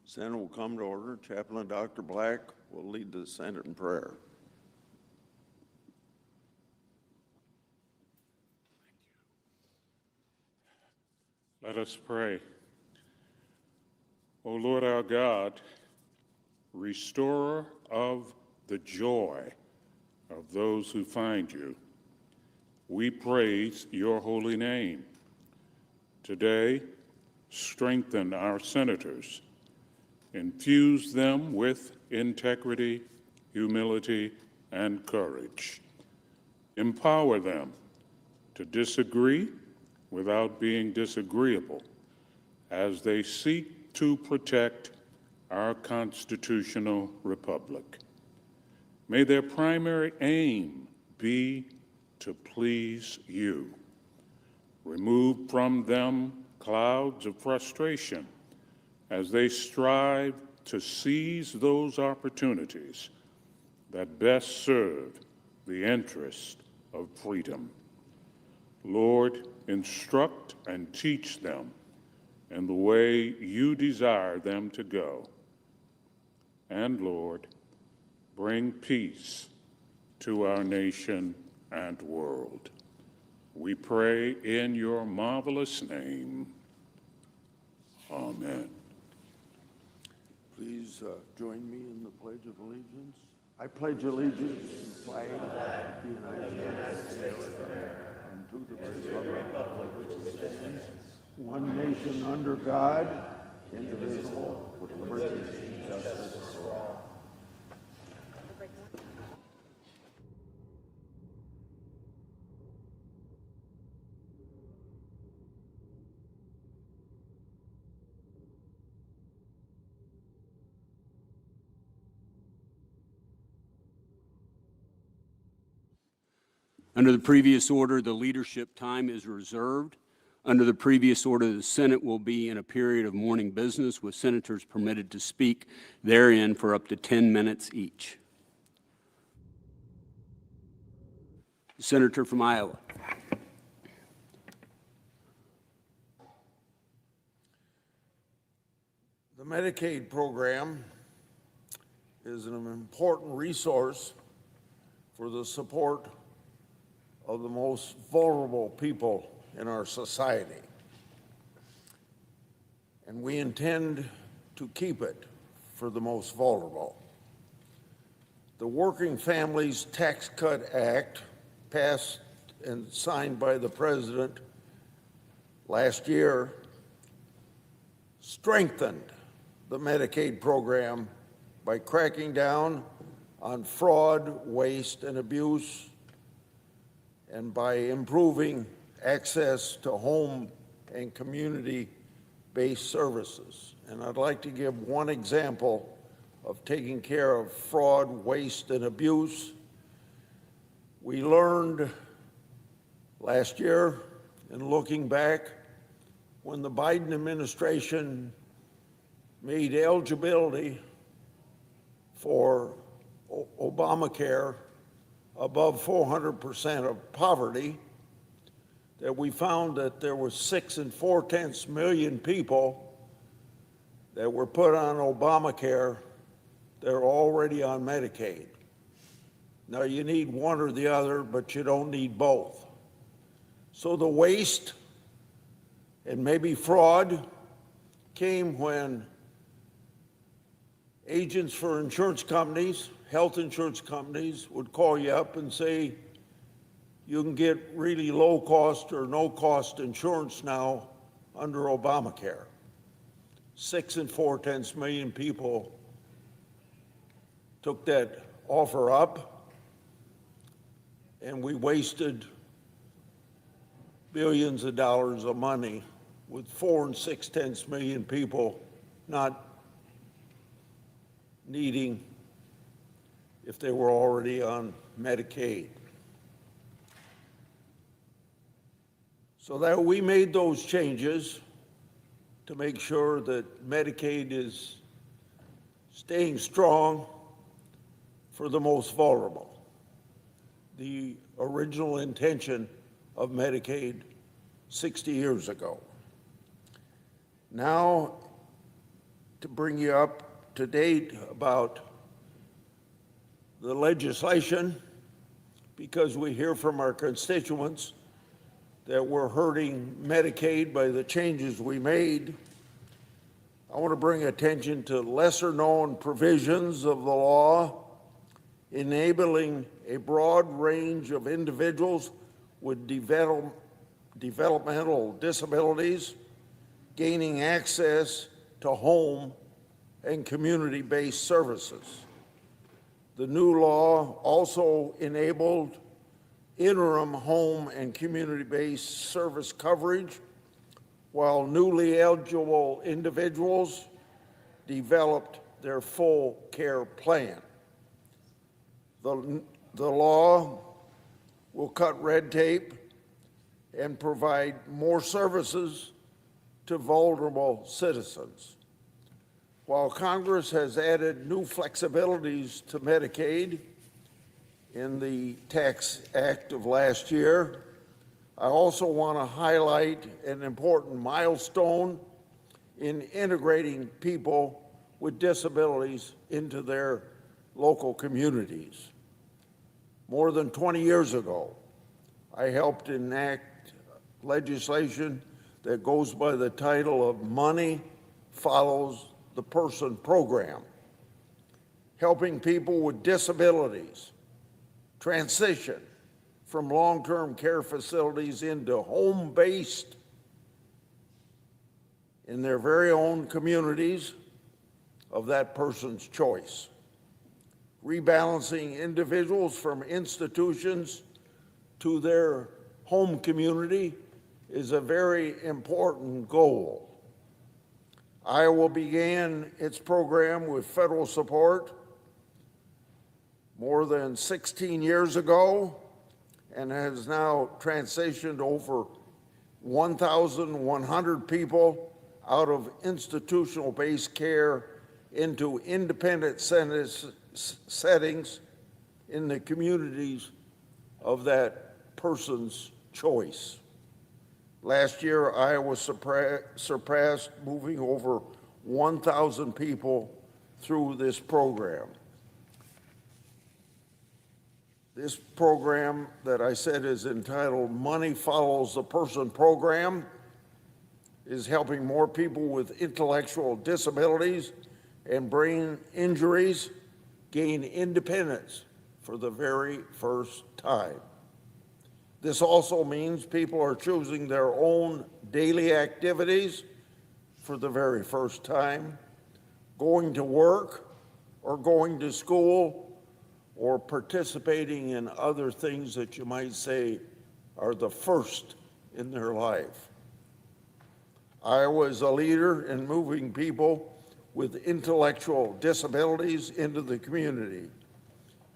Senate will come to order. Chaplain Dr. Black will lead the Senate in prayer. Let us pray. O Lord our God, restorer of the joy of those who find you, we praise your holy name. Today, strengthen our senators. Infuse them with integrity, humility, and courage. Empower them to disagree without being disagreeable as they seek to protect our constitutional republic. May their primary aim be to please you. Remove from them clouds of frustration as they strive to seize those opportunities that best serve the interest of freedom. Lord, instruct and teach them in the way you desire them to go. And Lord, bring peace to our nation and world. We pray in your marvelous name. Amen. Please join me in the Pledge of Allegiance. I pledge allegiance to the flag of the United States of America and to the republic which stands, one nation under God, indivisible, with liberty and justice for all. Under the previous order, the leadership time is reserved. Under the previous order, the Senate will be in a period of morning business with senators permitted to speak therein for up to 10 minutes each. The senator from Iowa. The Medicaid program is an important resource for the support of the most vulnerable people in our society. And we intend to keep it for the most vulnerable. The Working Families Tax Cut Act, passed and signed by the President last year, strengthened the Medicaid program by cracking down on fraud, waste, and abuse, and by improving access to home and community-based services. And I'd like to give one example of taking care of fraud, waste, and abuse. We learned last year, and looking back, when the Biden administration made eligibility for Obamacare above 400% of poverty, that we found that there were 6 4/10 million people that were put on Obamacare that are already on Medicaid. Now, you need one or the other, but you don't need both. So the waste and maybe fraud came when agents for insurance companies, health insurance companies, would call you up and say, you can get really low cost or no cost insurance now under Obamacare. 6 4/10 million people took that offer up, and we wasted billions of dollars of money with 4 6/10 million people not needing if they were already on Medicaid. So that we made those changes to make sure that Medicaid is staying strong for the most vulnerable. The original intention of Medicaid 60 years ago. Now, to bring you up to date about the legislation, because we hear from our constituents that we're hurting Medicaid by the changes we made, I want to bring attention to lesser known provisions of the law enabling a broad range of individuals with developmental disabilities gaining access to home and community-based services. The new law also enabled interim home and community-based service coverage while newly eligible individuals developed their full care plan. The law will cut red tape and provide more services to vulnerable citizens. While Congress has added new flexibilities to Medicaid in the Tax Act of last year, I also want to highlight an important milestone in integrating people with disabilities into their local communities. More than 20 years ago, I helped enact legislation that goes by the title of Money Follows the Person program, helping people with disabilities transition from long-term care facilities into home-based in their very own communities of that person's choice. Rebalancing individuals from institutions to their home community is a very important goal. Iowa began its program with federal support more than 16 years ago and has now transitioned over 1,100 people out of institutional-based care into independent settings in the communities of that person's choice. Last year, Iowa surpassed moving over 1,000 people through this program. This program that I said is entitled Money Follows the Person program is helping more people with intellectual disabilities and brain injuries gain independence for the very first time. This also means people are choosing their own daily activities for the very first time, going to work or going to school or participating in other things that you might say are the first in their life. Iowa is a leader in moving people with intellectual disabilities into the community.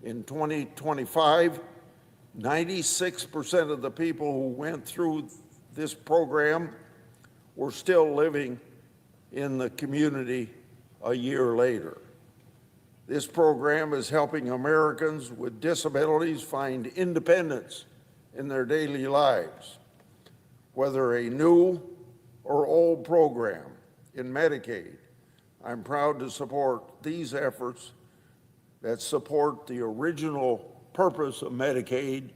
In 2025, 96% of the people who went through this program were still living in the community a year later. This program is helping Americans with disabilities find independence in their daily lives. Whether a new or old program in Medicaid, I'm proud to support these efforts that support the original purpose of Medicaid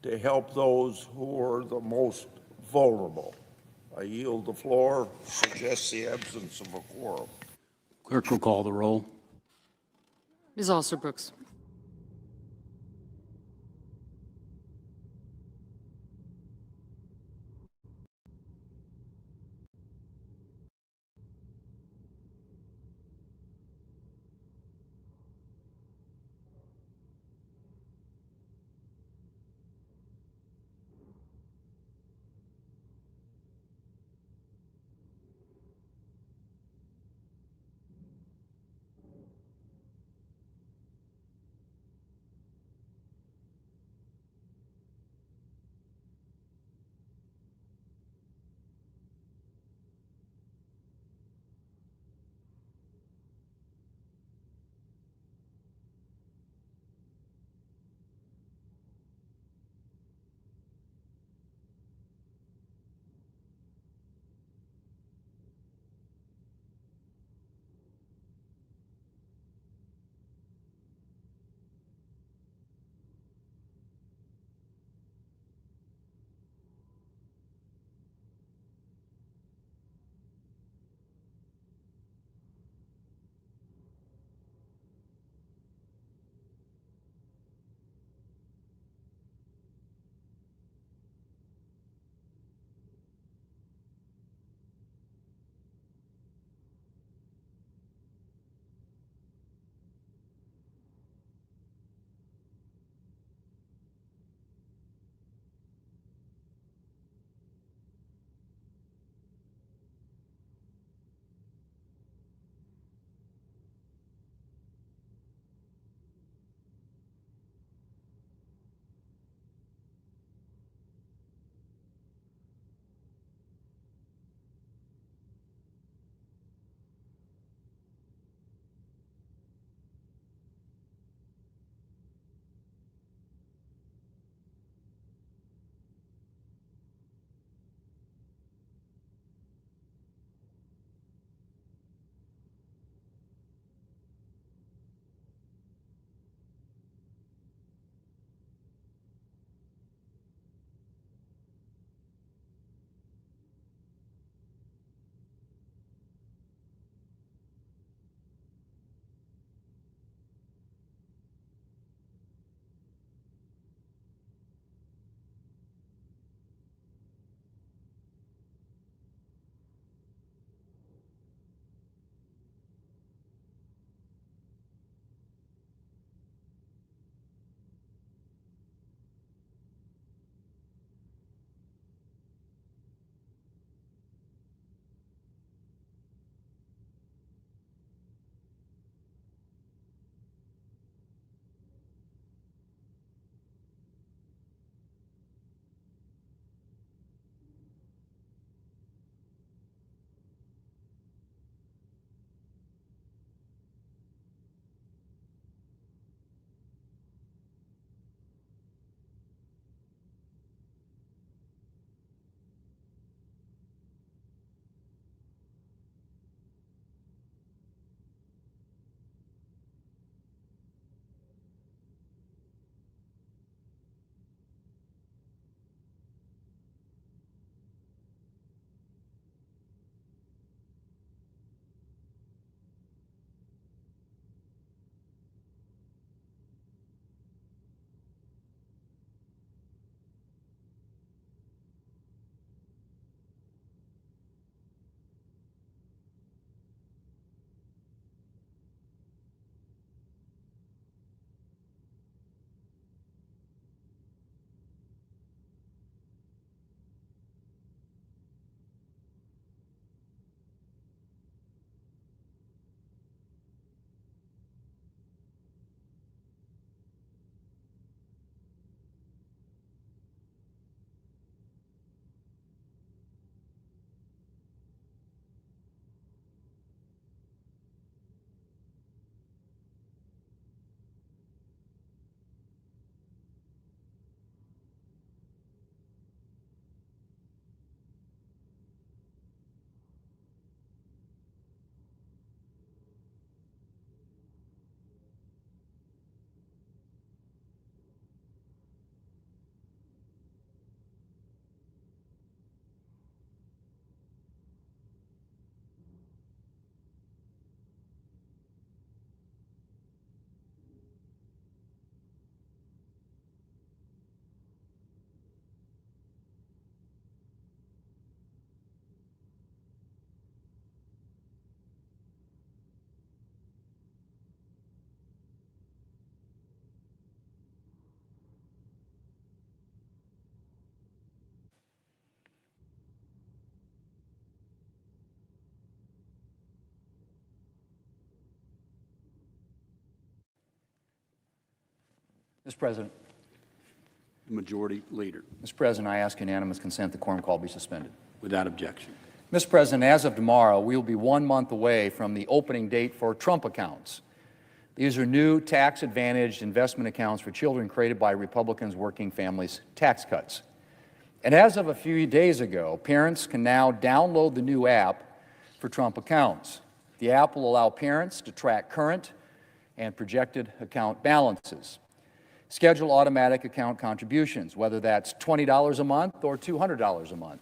to help those who are the most vulnerable. I yield the floor, suggest the absence of a quorum. Clerk will call the roll. Ms. Alsterbrooks. Mr. President. Majority Leader. Mr. President, I ask unanimous consent the quorum call be suspended. Without objection. Mr. President, as of tomorrow, we will be 1 month away from the opening date for Trump accounts. These are new tax-advantaged investment accounts for children created by Republicans' working families tax cuts. And as of a few days ago, parents can now download the new app for Trump accounts. The app will allow parents to track current and projected account balances, schedule automatic account contributions, whether that's $20 a month or $200 a month,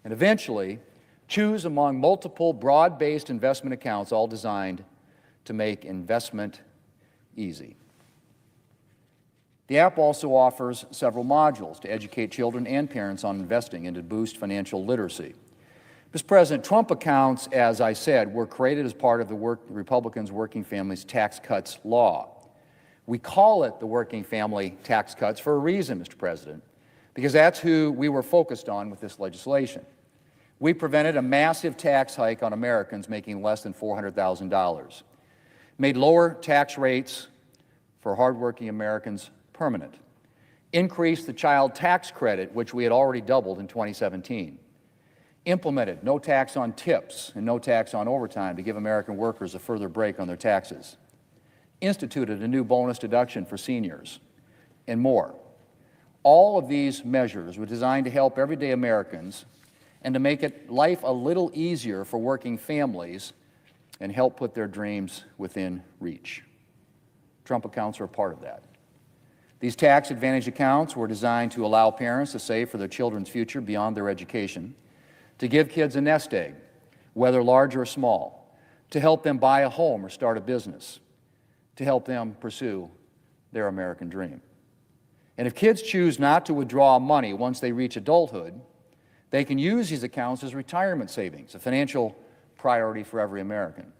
and eventually choose among multiple broad-based investment accounts, all designed to make investment easy. The app also offers several modules to educate children and parents on investing and to boost financial literacy. Mr. President, Trump accounts, as I said, were created as part of the Republicans' Working Families Tax Cuts law. We call it the Working Family Tax Cuts for a reason, Mr. President, because that's who we were focused on with this legislation. We prevented a massive tax hike on Americans making less than $400,000, made lower tax rates for hardworking Americans permanent, increased the child tax credit, which we had already doubled in 2017, implemented no tax on tips and no tax on overtime to give American workers a further break on their taxes, instituted a new bonus deduction for seniors, and more. All of these measures were designed to help everyday Americans and to make life a little easier for working families and help put their dreams within reach. Trump accounts are a part of that. These tax-advantaged accounts were designed to allow parents to save for their children's future beyond their education, to give kids a nest egg, whether large or small, to help them buy a home or start a business, to help them pursue their American dream. And if kids choose not to withdraw money once they reach adulthood, they can use these accounts as retirement savings, a financial priority for every American.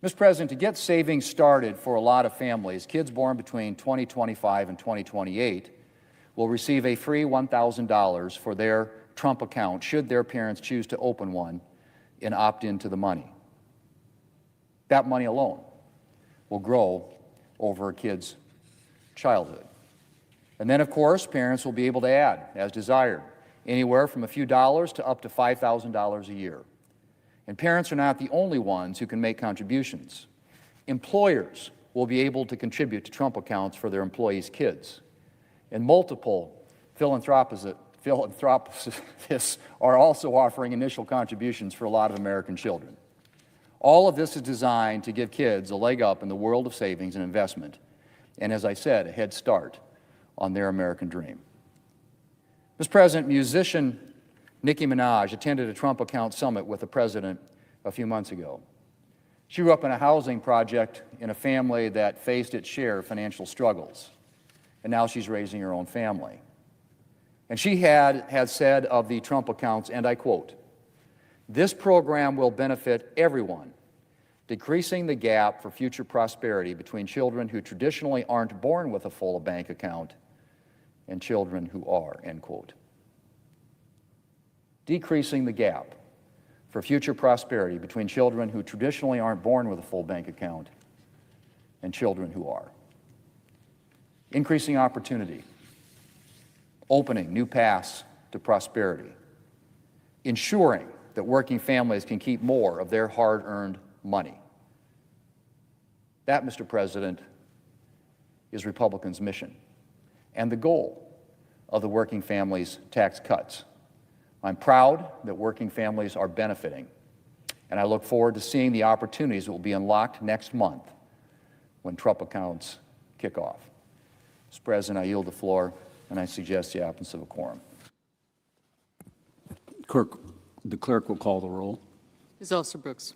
Mr. President, to get savings started for a lot of families, kids born between 2025 and 2028 will receive a free $1,000 for their Trump account should their parents choose to open one and opt into the money. That money alone will grow over a kid's childhood. And then, of course, parents will be able to add, as desired, anywhere from a few dollars to up to $5,000 a year. And parents are not the only ones who can make contributions. Employers will be able to contribute to Trump accounts for their employees' kids. And multiple philanthropists are also offering initial contributions for a lot of American children. All of this is designed to give kids a leg up in the world of savings and investment, and as I said, a head start on their American dream. Mr. President, musician Nicki Minaj attended a Trump account summit with the president a few months ago. She grew up in a housing project in a family that faced its share of financial struggles, and now she's raising her own family. And she had said of the Trump accounts, and I quote, "This program will benefit everyone, decreasing the gap for future prosperity between children who traditionally aren't born with a full bank account and children who are," end quote. Decreasing the gap for future prosperity between children who traditionally aren't born with a full bank account and children who are. Increasing opportunity, opening new paths to prosperity, ensuring that working families can keep more of their hard-earned money. That, Mr. President, is Republicans' mission and the goal of the Working Families Tax Cuts. I'm proud that working families are benefiting, and I look forward to seeing the opportunities that will be unlocked next month when Trump accounts kick off. Mr. President, I yield the floor, and I suggest the absence of a quorum. The clerk will call the roll. Ms. Alston-Brooks.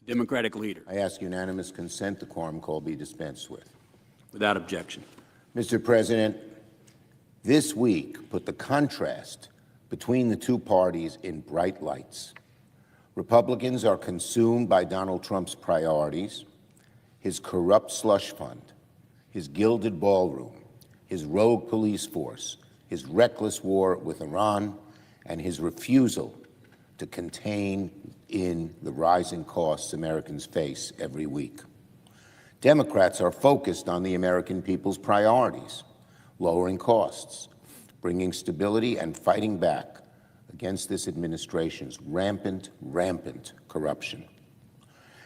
Democratic leader. I ask unanimous consent the quorum call be dispensed with. Without objection. Mr. President, this week put the contrast between the two parties in bright lights. Republicans are consumed by Donald Trump's priorities, his corrupt slush fund, his gilded ballroom, his rogue police force, his reckless war with Iran, and his refusal to contain in the rising costs Americans face every week. Democrats are focused on the American people's priorities, lowering costs, bringing stability, and fighting back against this administration's rampant corruption.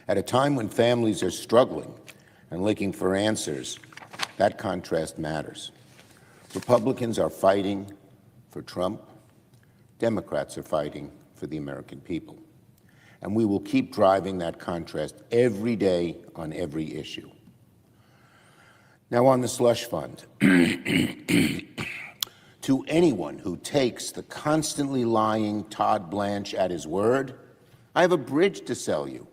At a time when families are struggling and looking for answers, that contrast matters. Republicans are fighting for Trump. Democrats are fighting for the American people. And we will keep driving that contrast every day on every issue. Now on the slush fund. To anyone who takes the constantly lying Todd Blanche at his word, I have a bridge to sell you.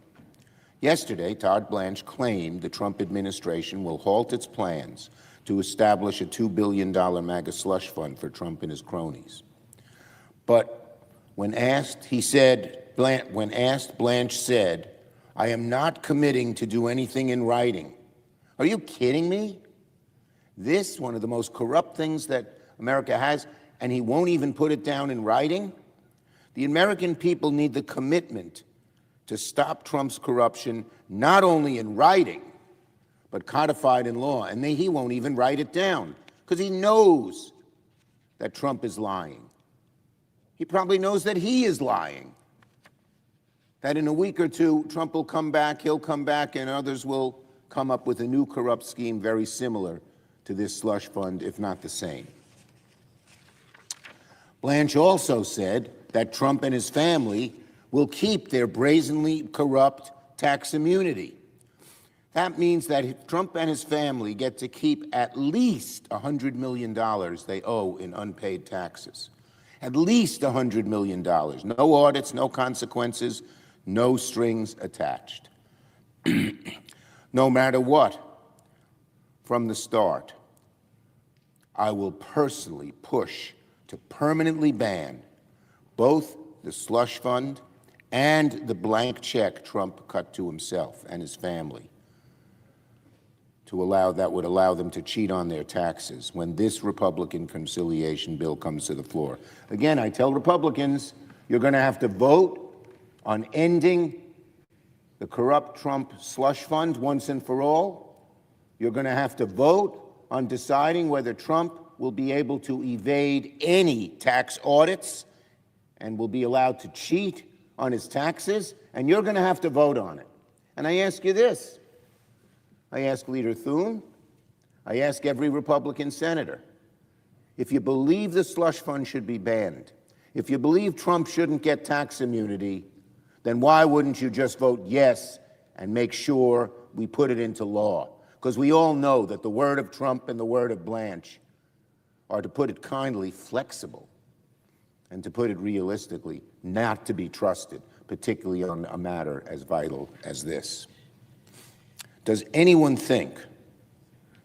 Yesterday, Todd Blanche claimed the Trump administration will halt its plans to establish a $2 billion MAGA slush fund for Trump and his cronies. But when asked, Blanche said, "I am not committing to do anything in writing." Are you kidding me? This, one of the most corrupt things that America has, and he won't even put it down in writing? The American people need the commitment to stop Trump's corruption, not only in writing, but codified in law. And he won't even write it down, because he knows that Trump is lying. He probably knows that he is lying. That in a week or two, Trump will come back, he'll come back, and others will come up with a new corrupt scheme very similar to this slush fund, if not the same. Blanche also said that Trump and his family will keep their brazenly corrupt tax immunity. That means that if Trump and his family get to keep at least $100 million they owe in unpaid taxes. At least $100 million. No audits, no consequences, no strings attached. No matter what, from the start, I will personally push to permanently ban both the slush fund and the blank check Trump cut to himself and his family that would allow them to cheat on their taxes when this Republican conciliation bill comes to the floor. Again, I tell Republicans, you're going to have to vote on ending the corrupt Trump slush fund once and for all. You're going to have to vote on deciding whether Trump will be able to evade any tax audits and will be allowed to cheat on his taxes, and you're going to have to vote on it. And I ask you this. I ask Leader Thune, I ask every Republican senator, if you believe the slush fund should be banned, if you believe Trump shouldn't get tax immunity, then why wouldn't you just vote yes and make sure we put it into law? Because we all know that the word of Trump and the word of Blanche are, to put it kindly, flexible, and to put it realistically, not to be trusted, particularly on a matter as vital as this. Does anyone think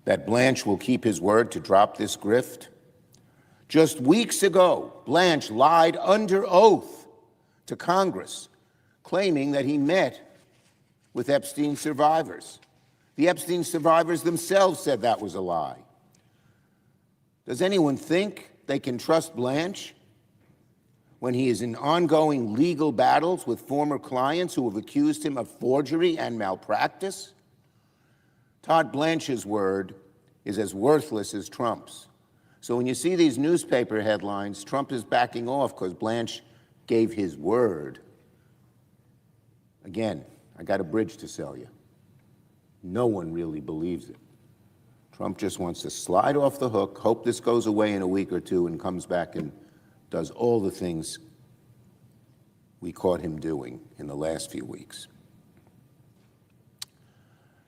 that Blanche will keep his word to drop this grift? Just weeks ago, Blanche lied under oath to Congress, claiming that he met with Epstein survivors. The Epstein survivors themselves said that was a lie. Does anyone think they can trust Blanche when he is in ongoing legal battles with former clients who have accused him of forgery and malpractice? Todd Blanche's word is as worthless as Trump's. So when you see these newspaper headlines, Trump is backing off because Blanche gave his word. Again, I got a bridge to sell you. No one really believes it. Trump just wants to slide off the hook, hope this goes away in a week or two, and comes back and does all the things we caught him doing in the last few weeks.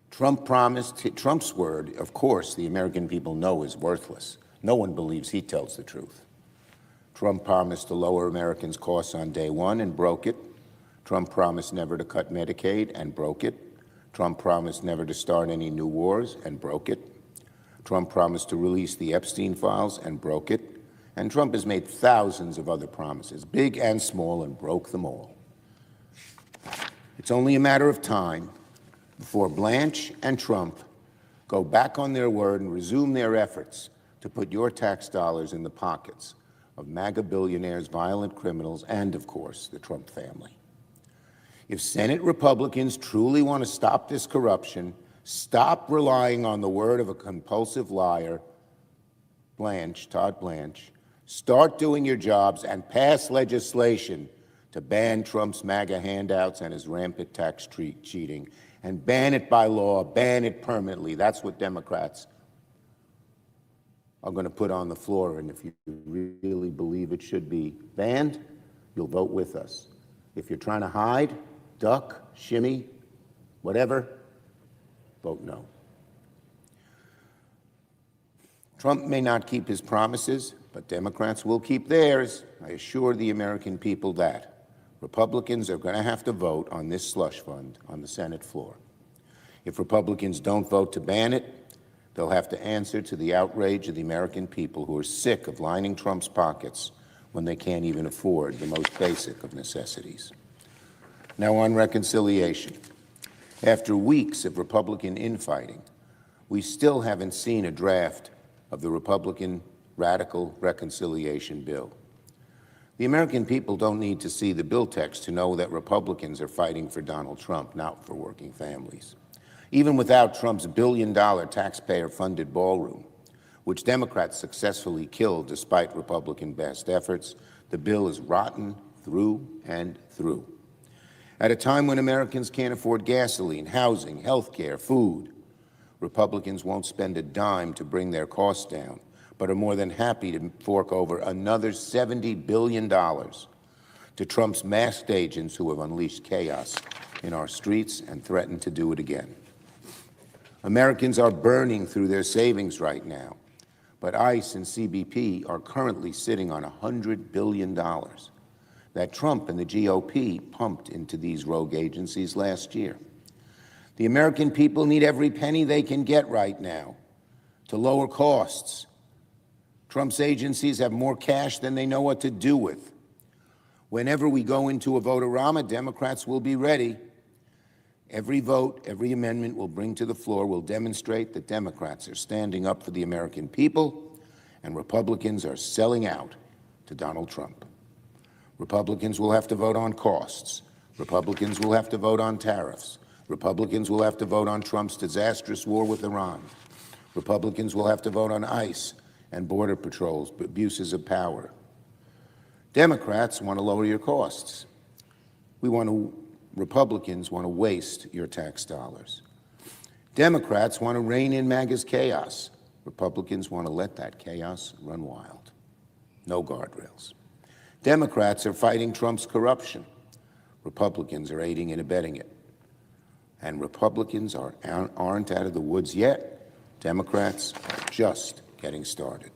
Trump's word, of course, the American people know is worthless. No one believes he tells the truth. Trump promised to lower Americans' costs on day one and broke it. Trump promised never to cut Medicaid and broke it. Trump promised never to start any new wars and broke it. Trump promised to release the Epstein files and broke it. And Trump has made thousands of other promises, big and small, and broke them all. It's only a matter of time before Blanche and Trump go back on their word and resume their efforts to put your tax dollars in the pockets of MAGA billionaires, violent criminals, and, of course, the Trump family. If Senate Republicans truly want to stop this corruption, stop relying on the word of a compulsive liar, Todd Blanche, start doing your jobs and pass legislation to ban Trump's MAGA handouts and his rampant tax cheating, and ban it by law, ban it permanently. That's what Democrats are going to put on the floor. And if you really believe it should be banned, you'll vote with us. If you're trying to hide, duck, shimmy, whatever, vote no. Trump may not keep his promises, but Democrats will keep theirs. I assure the American people that. Republicans are going to have to vote on this slush fund on the Senate floor. If Republicans don't vote to ban it, they'll have to answer to the outrage of the American people who are sick of lining Trump's pockets when they can't even afford the most basic of necessities. Now on reconciliation. After weeks of Republican infighting, we still haven't seen a draft of the Republican radical reconciliation bill. The American people don't need to see the bill text to know that Republicans are fighting for Donald Trump, not for working families. Even without Trump's billion-dollar taxpayer-funded ballroom, which Democrats successfully killed despite Republican best efforts, the bill is rotten through and through. At a time when Americans can't afford gasoline, housing, health care, food, Republicans won't spend a dime to bring their costs down, but are more than happy to fork over another $70 billion to Trump's masked agents who have unleashed chaos in our streets and threaten to do it again. Americans are burning through their savings right now, but ICE and CBP are currently sitting on $100 billion that Trump and the GOP pumped into these rogue agencies last year. The American people need every penny they can get right now to lower costs. Trump's agencies have more cash than they know what to do with. Whenever we go into a vote-a-rama, Democrats will be ready. Every vote, every amendment we'll bring to the floor will demonstrate that Democrats are standing up for the American people and Republicans are selling out to Donald Trump. Republicans will have to vote on costs. Republicans will have to vote on tariffs. Republicans will have to vote on Trump's disastrous war with Iran. Republicans will have to vote on ICE and Border Patrol's abuses of power. Democrats want to lower your costs. Republicans want to waste your tax dollars. Democrats want to rein in MAGA's chaos. Republicans want to let that chaos run wild. No guardrails. Democrats are fighting Trump's corruption. Republicans are aiding and abetting it. And Republicans aren't out of the woods yet. Democrats are just getting started.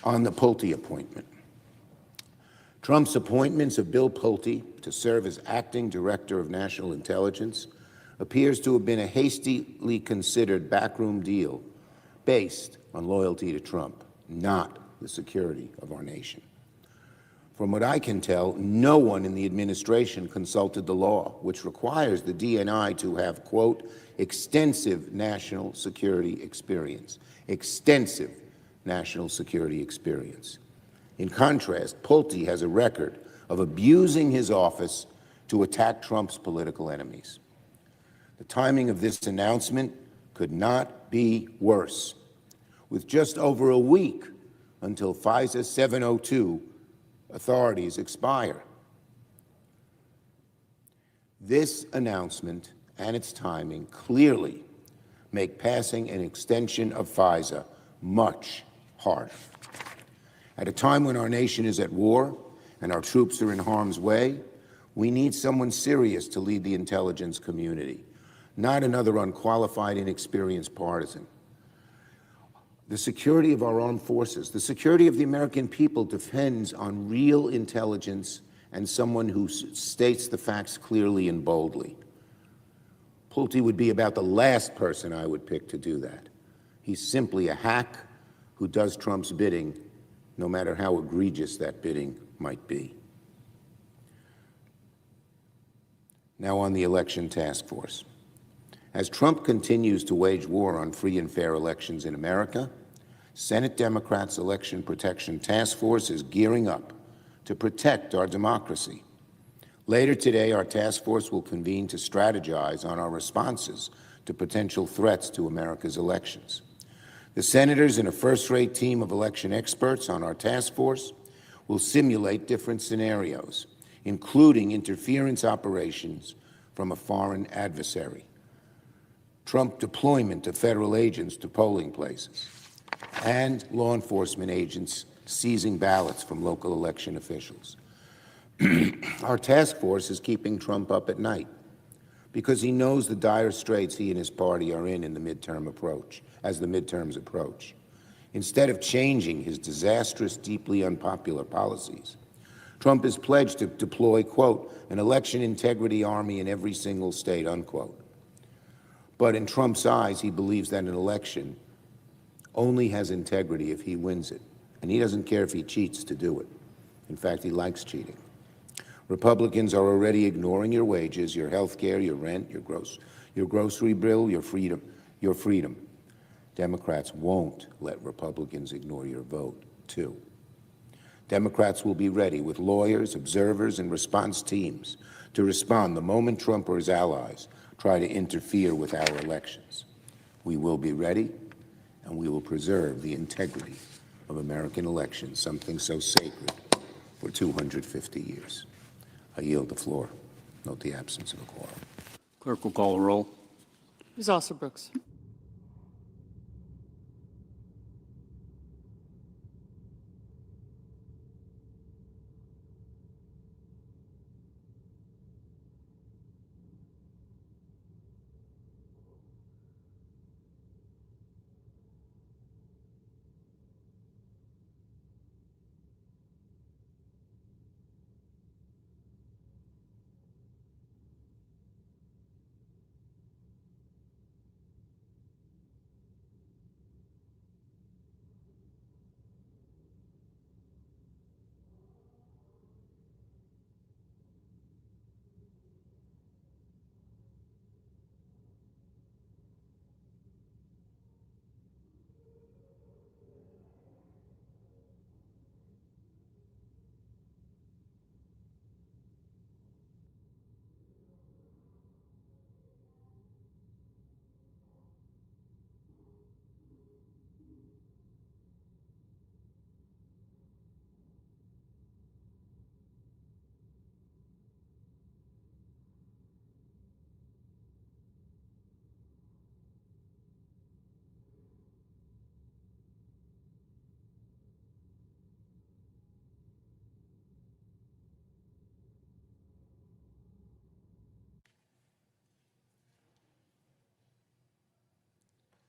On the Pulte appointment. Trump's appointments of Bill Pulte to serve as acting director of national intelligence appears to have been a hastily considered backroom deal based on loyalty to Trump, not the security of our nation. From what I can tell, no one in the administration consulted the law, which requires the DNI to have, quote, extensive national security experience. Extensive national security experience. In contrast, Pulte has a record of abusing his office to attack Trump's political enemies. The timing of this announcement could not be worse. With just over a week until FISA 702 authorities expire. This announcement and its timing clearly make passing an extension of FISA much harder. At a time when our nation is at war and our troops are in harm's way, we need someone serious to lead the intelligence community, not another unqualified, inexperienced partisan. The security of our armed forces, the security of the American people depends on real intelligence and someone who states the facts clearly and boldly. Pulte would be about the last person I would pick to do that. He's simply a hack who does Trump's bidding, no matter how egregious that bidding might be. Now on the election task force. As Trump continues to wage war on free and fair elections in America, Senate Democrats' Election Protection Task Force is gearing up to protect our democracy. Later today, our task force will convene to strategize on our responses to potential threats to America's elections. The senators and a first-rate team of election experts on our task force will simulate different scenarios, including interference operations from a foreign adversary, Trump deployment of federal agents to polling places, and law enforcement agents seizing ballots from local election officials. Our task force is keeping Trump up at night because he knows the dire straits he and his party are in the midterm approach, as the midterms approach. Instead of changing his disastrous, deeply unpopular policies, Trump has pledged to deploy, quote, an election integrity army in every single state, unquote. But in Trump's eyes, he believes that an election only has integrity if he wins it, and he doesn't care if he cheats to do it. In fact, he likes cheating. Republicans are already ignoring your wages, your health care, your rent, your grocery bill, your freedom. Democrats won't let Republicans ignore your vote, too. Democrats will be ready with lawyers, observers, and response teams to respond the moment Trump or his allies try to interfere with our elections. We will be ready, and we will preserve the integrity of American elections, something so sacred for 250 years. I yield the floor. Note the absence of a quorum. Clerk will call the roll. Ms. Alsobrooks.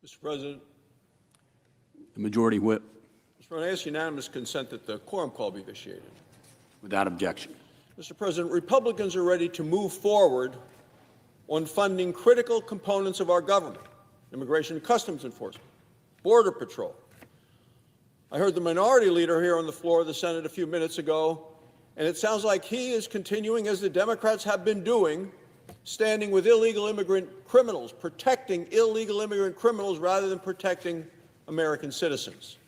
Mr. President, The majority whip, Mr. President, I ask unanimous consent that the quorum call be vitiated. without objection. Mr. President, Republicans are ready to move forward on funding critical components of our government: Immigration and Customs Enforcement, Border Patrol. I heard the minority leader here on the floor of the Senate a few minutes ago, and it sounds like he is continuing, as the Democrats have been doing, standing with illegal immigrant criminals, protecting illegal immigrant criminals rather than protecting American citizens.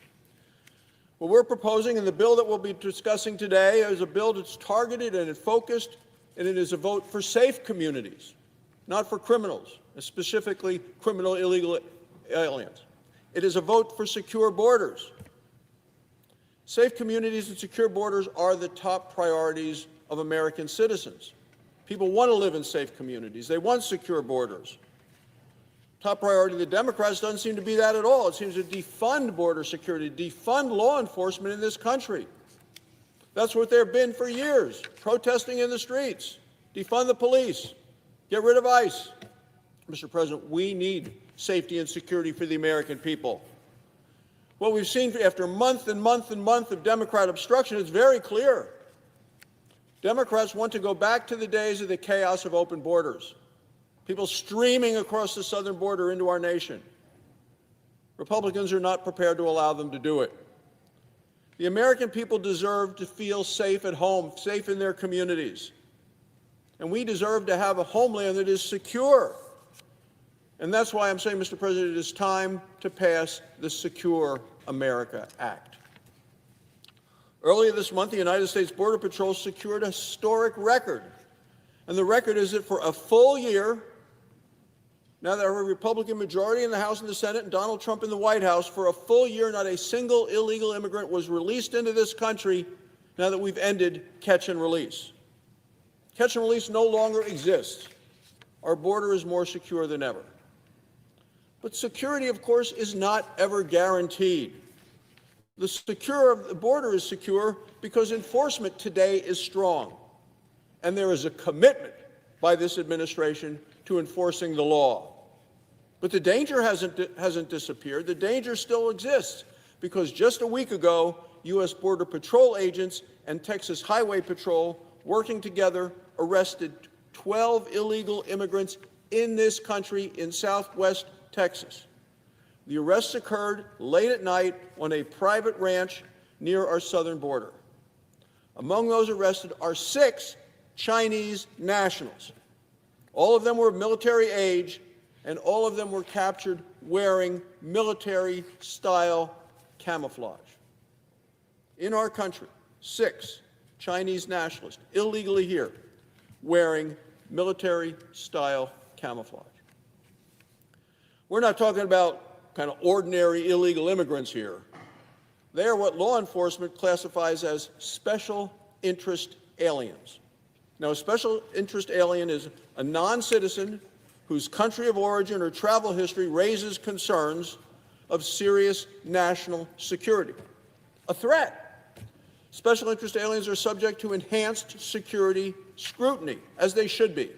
What we're proposing in the bill that we'll be discussing today is a bill that's targeted and focused, and it is a vote for safe communities, not for criminals, specifically criminal illegal aliens. It is a vote for secure borders. Safe communities and secure borders are the top priorities of American citizens. People want to live in safe communities. They want secure borders. Top priority of the Democrats doesn't seem to be that at all. It seems to defund border security, defund law enforcement in this country. That's what they've been for years, protesting in the streets. Defund the police. Get rid of ICE. Mr. President, we need safety and security for the American people. What we've seen after month and month and month of Democrat obstruction is very clear. Democrats want to go back to the days of the chaos of open borders, people streaming across the southern border into our nation. Republicans are not prepared to allow them to do it. The American people deserve to feel safe at home, safe in their communities. And we deserve to have a homeland that is secure. And that's why I'm saying, Mr. President, it is time to pass the Secure America Act. Earlier this month, the United States Border Patrol secured a historic record. And the record is that for a full year, now that we have a Republican majority in the House and the Senate and Donald Trump in the White House, for a full year, not a single illegal immigrant was released into this country now that we've ended catch and release. Catch and release no longer exists. Our border is more secure than ever. But security, of course, is not ever guaranteed. The border is secure because enforcement today is strong. And there is a commitment by this administration to enforcing the law. But the danger hasn't disappeared. The danger still exists because just a week ago, U.S. Border Patrol agents and Texas Highway Patrol, working together, arrested 12 illegal immigrants in this country in southwest Texas. The arrests occurred late at night on a private ranch near our southern border. Among those arrested are 6 Chinese nationals. All of them were of military age, and all of them were captured wearing military-style camouflage. In our country, 6 Chinese nationalists illegally here wearing military-style camouflage. We're not talking about kind of ordinary illegal immigrants here. They are what law enforcement classifies as special interest aliens. Now, a special interest alien is a non-citizen whose country of origin or travel history raises concerns of serious national security, a threat. Special interest aliens are subject to enhanced security scrutiny, as they should be.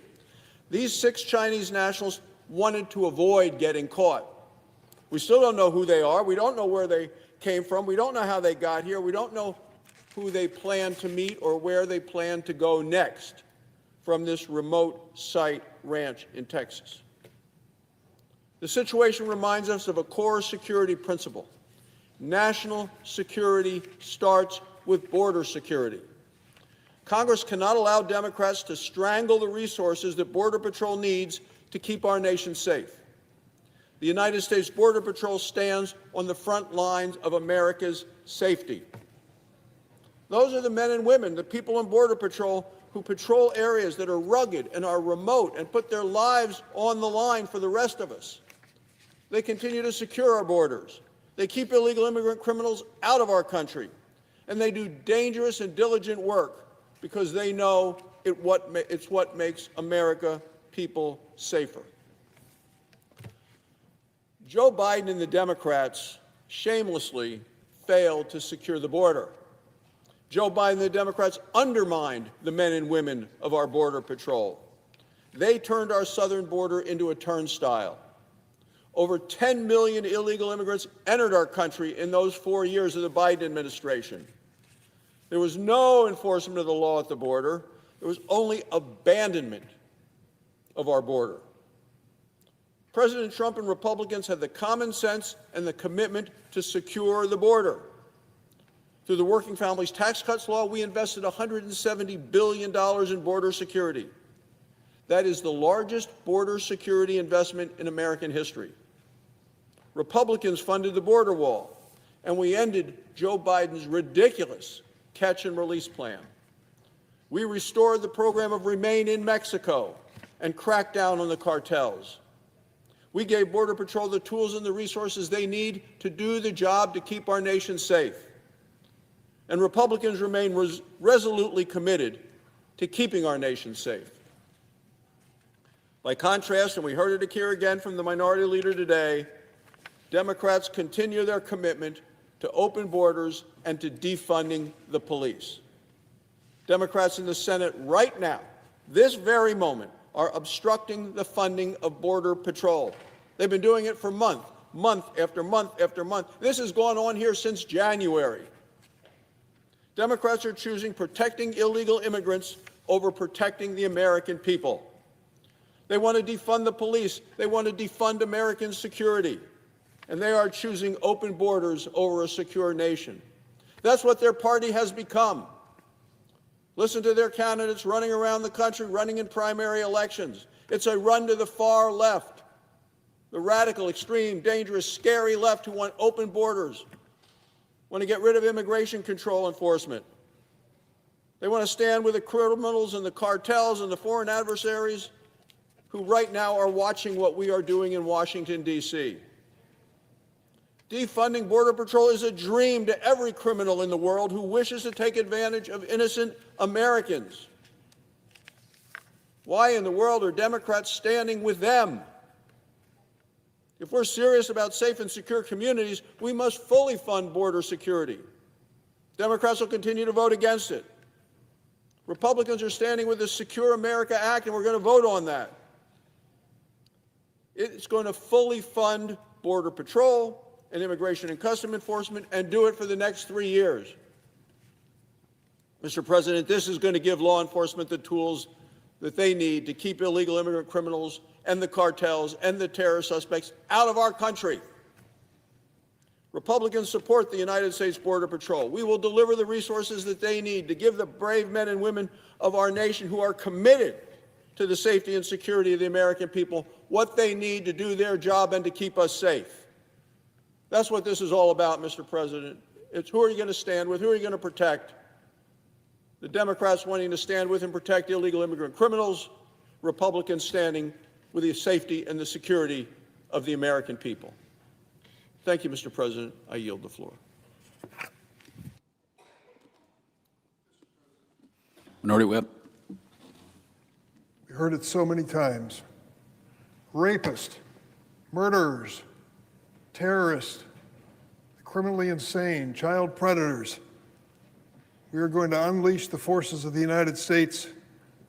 These 6 Chinese nationals wanted to avoid getting caught. We still don't know who they are. We don't know where they came from. We don't know how they got here. We don't know who they plan to meet or where they plan to go next from this remote site ranch in Texas. The situation reminds us of a core security principle. National security starts with border security. Congress cannot allow Democrats to strangle the resources that Border Patrol needs to keep our nation safe. The United States Border Patrol stands on the front lines of America's safety. Those are the men and women, the people in Border Patrol who patrol areas that are rugged and are remote and put their lives on the line for the rest of us. They continue to secure our borders. They keep illegal immigrant criminals out of our country. And they do dangerous and diligent work because they know it's what makes America people safer. Joe Biden and the Democrats shamelessly failed to secure the border. Joe Biden and the Democrats undermined the men and women of our Border Patrol. They turned our southern border into a turnstile. Over 10 million illegal immigrants entered our country in those 4 years of the Biden administration. There was no enforcement of the law at the border. There was only abandonment of our border. President Trump and Republicans had the common sense and the commitment to secure the border. Through the Working Families Tax Cuts Law, we invested $170 billion in border security. That is the largest border security investment in American history. Republicans funded the border wall, and we ended Joe Biden's ridiculous catch and release plan. We restored the program of Remain in Mexico and cracked down on the cartels. We gave Border Patrol the tools and the resources they need to do the job to keep our nation safe. And Republicans remain resolutely committed to keeping our nation safe. By contrast, and we heard it here again from the minority leader today, Democrats continue their commitment to open borders and to defunding the police. Democrats in the Senate right now, this very moment, are obstructing the funding of Border Patrol. They've been doing it for month after month after month. This has gone on here since January. Democrats are choosing protecting illegal immigrants over protecting the American people. They want to defund the police. They want to defund American security. And they are choosing open borders over a secure nation. That's what their party has become. Listen to their candidates running around the country, running in primary elections. It's a run to the far left, the radical, extreme, dangerous, scary left who want open borders, want to get rid of immigration control enforcement. They want to stand with the criminals and the cartels and the foreign adversaries who right now are watching what we are doing in Washington, D.C. Defunding Border Patrol is a dream to every criminal in the world who wishes to take advantage of innocent Americans. Why in the world are Democrats standing with them? If we're serious about safe and secure communities, we must fully fund border security. Democrats will continue to vote against it. Republicans are standing with the Secure America Act, and we're going to vote on that. It's going to fully fund Border Patrol and Immigration and Customs Enforcement and do it for the next 3 years. Mr. President, this is going to give law enforcement the tools that they need to keep illegal immigrant criminals and the cartels and the terror suspects out of our country. Republicans support the United States Border Patrol. We will deliver the resources that they need to give the brave men and women of our nation who are committed to the safety and security of the American people what they need to do their job and to keep us safe. That's what this is all about, Mr. President. It's who are you going to stand with, who are you going to protect? The Democrats wanting to stand with and protect illegal immigrant criminals, Republicans standing with the safety and the security of the American people. Thank you, Mr. President. I yield the floor. Minority Whip. We heard it so many times. Rapists, murderers, terrorists, criminally insane, child predators. We are going to unleash the forces of the United States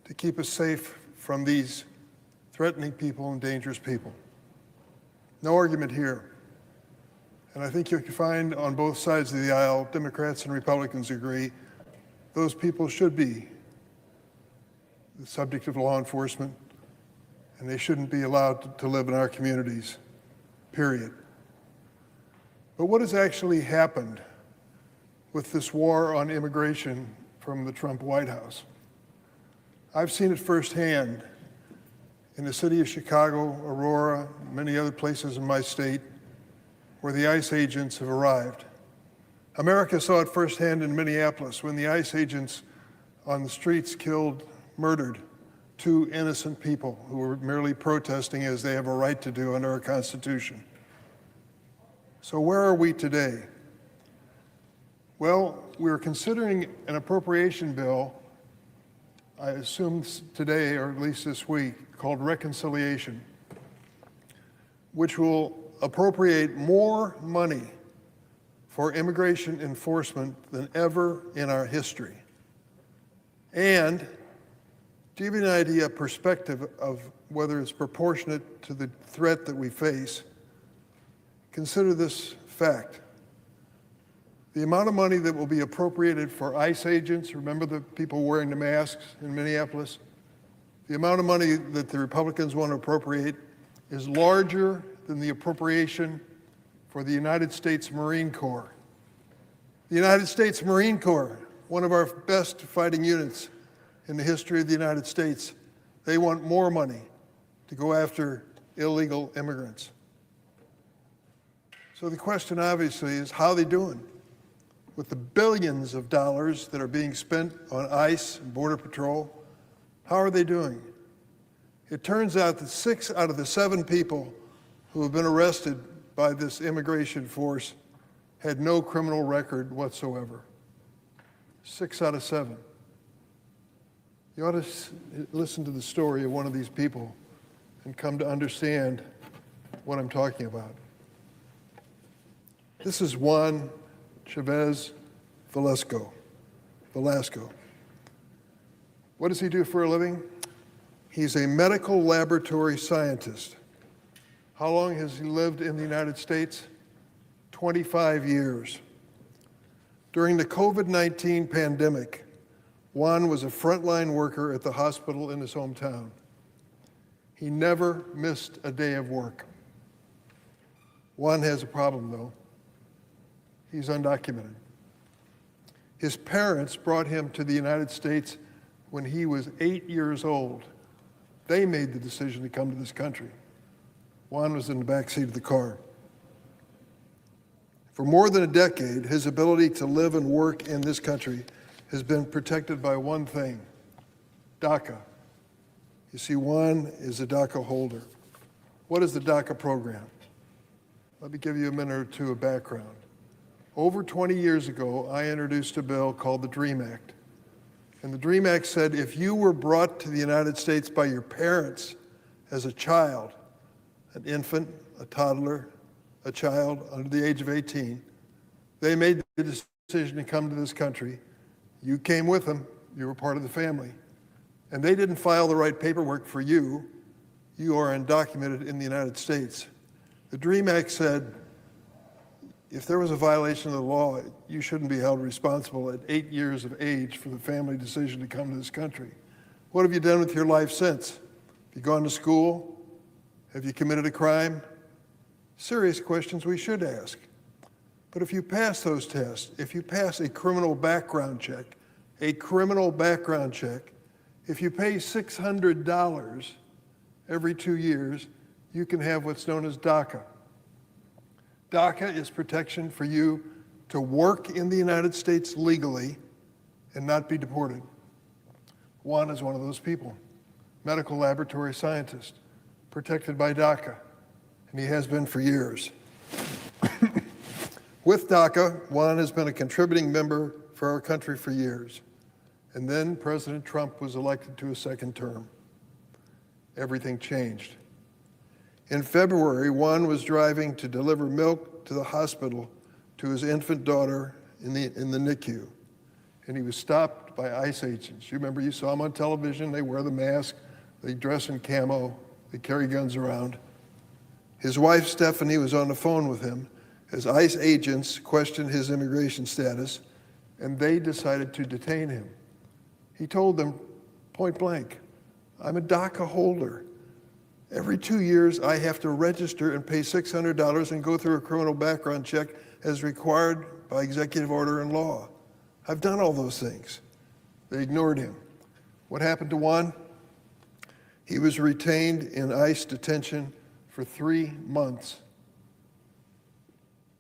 to keep us safe from these threatening people and dangerous people. No argument here. And I think you can find on both sides of the aisle, Democrats and Republicans agree, those people should be the subject of law enforcement, and they shouldn't be allowed to live in our communities, period. But what has actually happened with this war on immigration from the Trump White House? I've seen it firsthand in the city of Chicago, Aurora, many other places in my state where the ICE agents have arrived. America saw it firsthand in Minneapolis when the ICE agents on the streets murdered 2 innocent people who were merely protesting as they have a right to do under our Constitution. So where are we today? Well, we're considering an appropriation bill, I assume today, or at least this week, called reconciliation, which will appropriate more money for immigration enforcement than ever in our history. And to give you an idea, perspective of whether it's proportionate to the threat that we face, consider this fact. The amount of money that will be appropriated for ICE agents, remember the people wearing the masks in Minneapolis? The amount of money that the Republicans want to appropriate is larger than the appropriation for the United States Marine Corps. The United States Marine Corps, one of our best fighting units in the history of the United States, they want more money to go after illegal immigrants. So the question obviously is, how are they doing? With the billions of dollars that are being spent on ICE and Border Patrol, how are they doing? It turns out that 6 out of the 7 people who have been arrested by this immigration force had no criminal record whatsoever. 6 out of 7. You ought to listen to the story of one of these people and come to understand what I'm talking about. This is Juan Chavez Velasco. What does he do for a living? He's a medical laboratory scientist. How long has he lived in the United States? 25 years. During the COVID-19 pandemic, Juan was a frontline worker at the hospital in his hometown. He never missed a day of work. Juan has a problem, though. He's undocumented. His parents brought him to the United States when he was 8 years old. They made the decision to come to this country. Juan was in the back seat of the car. For more than a decade, his ability to live and work in this country has been protected by one thing: DACA. You see, Juan is a DACA holder. What is the DACA program? Let me give you a minute or two of background. Over 20 years ago, I introduced a bill called the DREAM Act. And the DREAM Act said if you were brought to the United States by your parents as a child, an infant, a toddler, a child under the age of 18, they made the decision to come to this country. You came with them, you were part of the family. And they didn't file the right paperwork for you. You are undocumented in the United States. The DREAM Act said if there was a violation of the law, you shouldn't be held responsible at 8 years of age for the family decision to come to this country. What have you done with your life since? Have you gone to school? Have you committed a crime? Serious questions we should ask. But if you pass those tests, if you pass a criminal background check, if you pay $600 every 2 years, you can have what's known as DACA. DACA is protection for you to work in the United States legally and not be deported. Juan is one of those people, medical laboratory scientist, protected by DACA, and he has been for years. With DACA, Juan has been a contributing member for our country for years. And then President Trump was elected to a second term. Everything changed. In February, Juan was driving to deliver milk to the hospital to his infant daughter in the NICU. And he was stopped by ICE agents. You remember, you saw them on television. They wear the mask. They dress in camo. They carry guns around. His wife, Stephanie, was on the phone with him as ICE agents questioned his immigration status, and they decided to detain him. He told them point blank, I'm a DACA holder. Every 2 years, I have to register and pay $600 and go through a criminal background check as required by executive order and law. I've done all those things. They ignored him. What happened to Juan? He was retained in ICE detention for 3 months.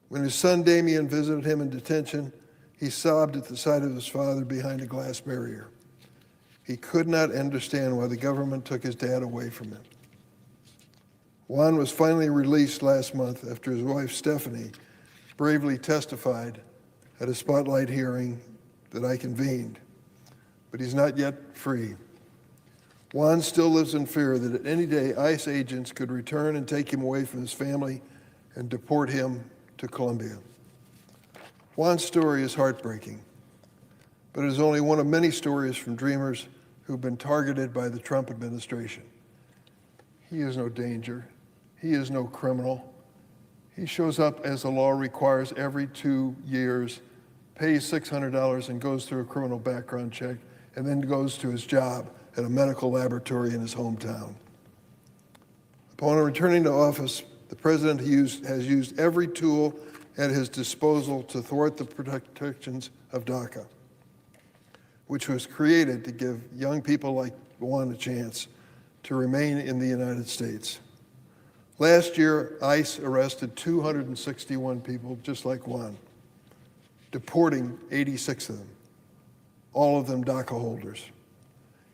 When his son Damien visited him in detention, he sobbed at the sight of his father behind a glass barrier. He could not understand why the government took his dad away from him. Juan was finally released last month after his wife, Stephanie, bravely testified at a spotlight hearing that I convened. But he's not yet free. Juan still lives in fear that at any day ICE agents could return and take him away from his family and deport him to Colombia. Juan's story is heartbreaking, but it is only one of many stories from dreamers who've been targeted by the Trump administration. He is no danger. He is no criminal. He shows up as the law requires every 2 years, pays $600 and goes through a criminal background check, and then goes to his job at a medical laboratory in his hometown. Upon returning to office, the president has used every tool at his disposal to thwart the protections of DACA, which was created to give young people like Juan a chance to remain in the United States. Last year, ICE arrested 261 people just like Juan, deporting 86 of them, all of them DACA holders.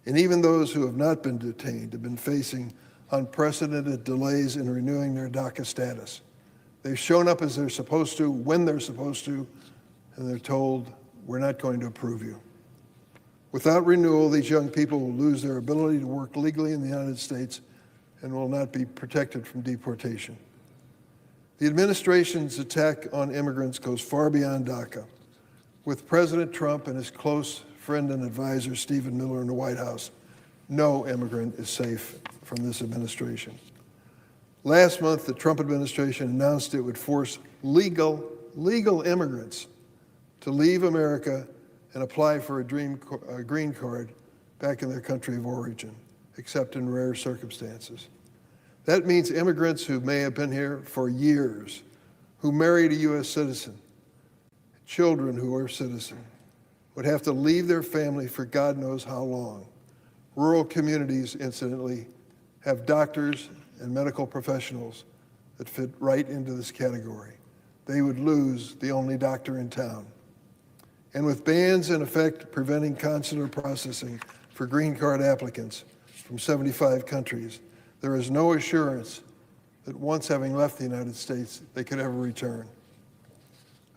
And even those who have not been detained have been facing unprecedented delays in renewing their DACA status. They've shown up as they're supposed to, when they're supposed to, and they're told, we're not going to approve you. Without renewal, these young people will lose their ability to work legally in the United States and will not be protected from deportation. The administration's attack on immigrants goes far beyond DACA. With President Trump and his close friend and advisor, Stephen Miller, in the White House, no immigrant is safe from this administration. Last month, the Trump administration announced it would force legal immigrants to leave America and apply for a green card back in their country of origin, except in rare circumstances. That means immigrants who may have been here for years, who married a U.S. citizen, children who are citizens, would have to leave their family for God knows how long. Rural communities, incidentally, have doctors and medical professionals that fit right into this category. They would lose the only doctor in town. And with bans in effect preventing consular processing for green card applicants from 75 countries, there is no assurance that once having left the United States, they could ever return.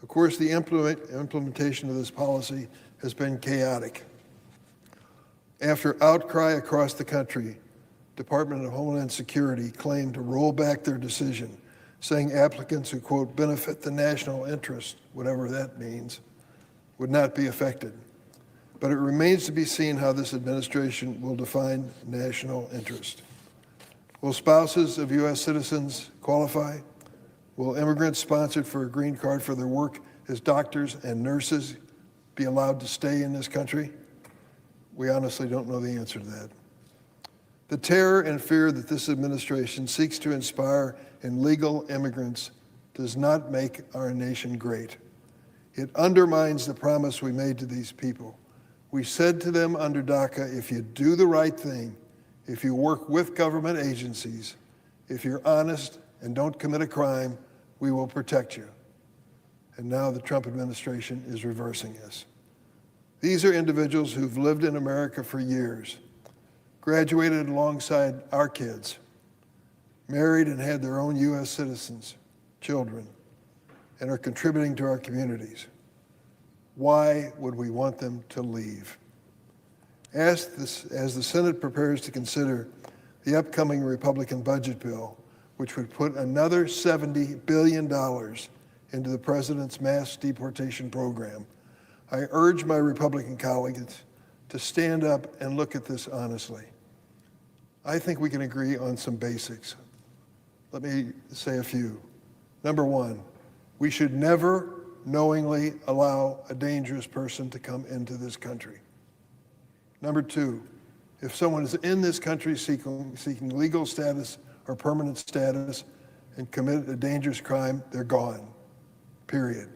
Of course, the implementation of this policy has been chaotic. After outcry across the country, Department of Homeland Security claimed to roll back their decision, saying applicants who, quote, benefit the national interest, whatever that means, would not be affected. But it remains to be seen how this administration will define national interest. Will spouses of U.S. citizens qualify? Will immigrants sponsored for a green card for their work as doctors and nurses be allowed to stay in this country? We honestly don't know the answer to that. The terror and fear that this administration seeks to inspire in legal immigrants does not make our nation great. It undermines the promise we made to these people. We said to them under DACA, if you do the right thing, if you work with government agencies, if you're honest and don't commit a crime, we will protect you. And now the Trump administration is reversing this. These are individuals who've lived in America for years, graduated alongside our kids, married and had their own U.S. citizens, children, and are contributing to our communities. Why would we want them to leave? As the Senate prepares to consider the upcoming Republican budget bill, which would put another $70 billion into the president's mass deportation program, I urge my Republican colleagues to stand up and look at this honestly. I think we can agree on some basics. Let me say a few. Number one, we should never knowingly allow a dangerous person to come into this country. Number two, if someone is in this country seeking legal status or permanent status and commit a dangerous crime, they're gone, period.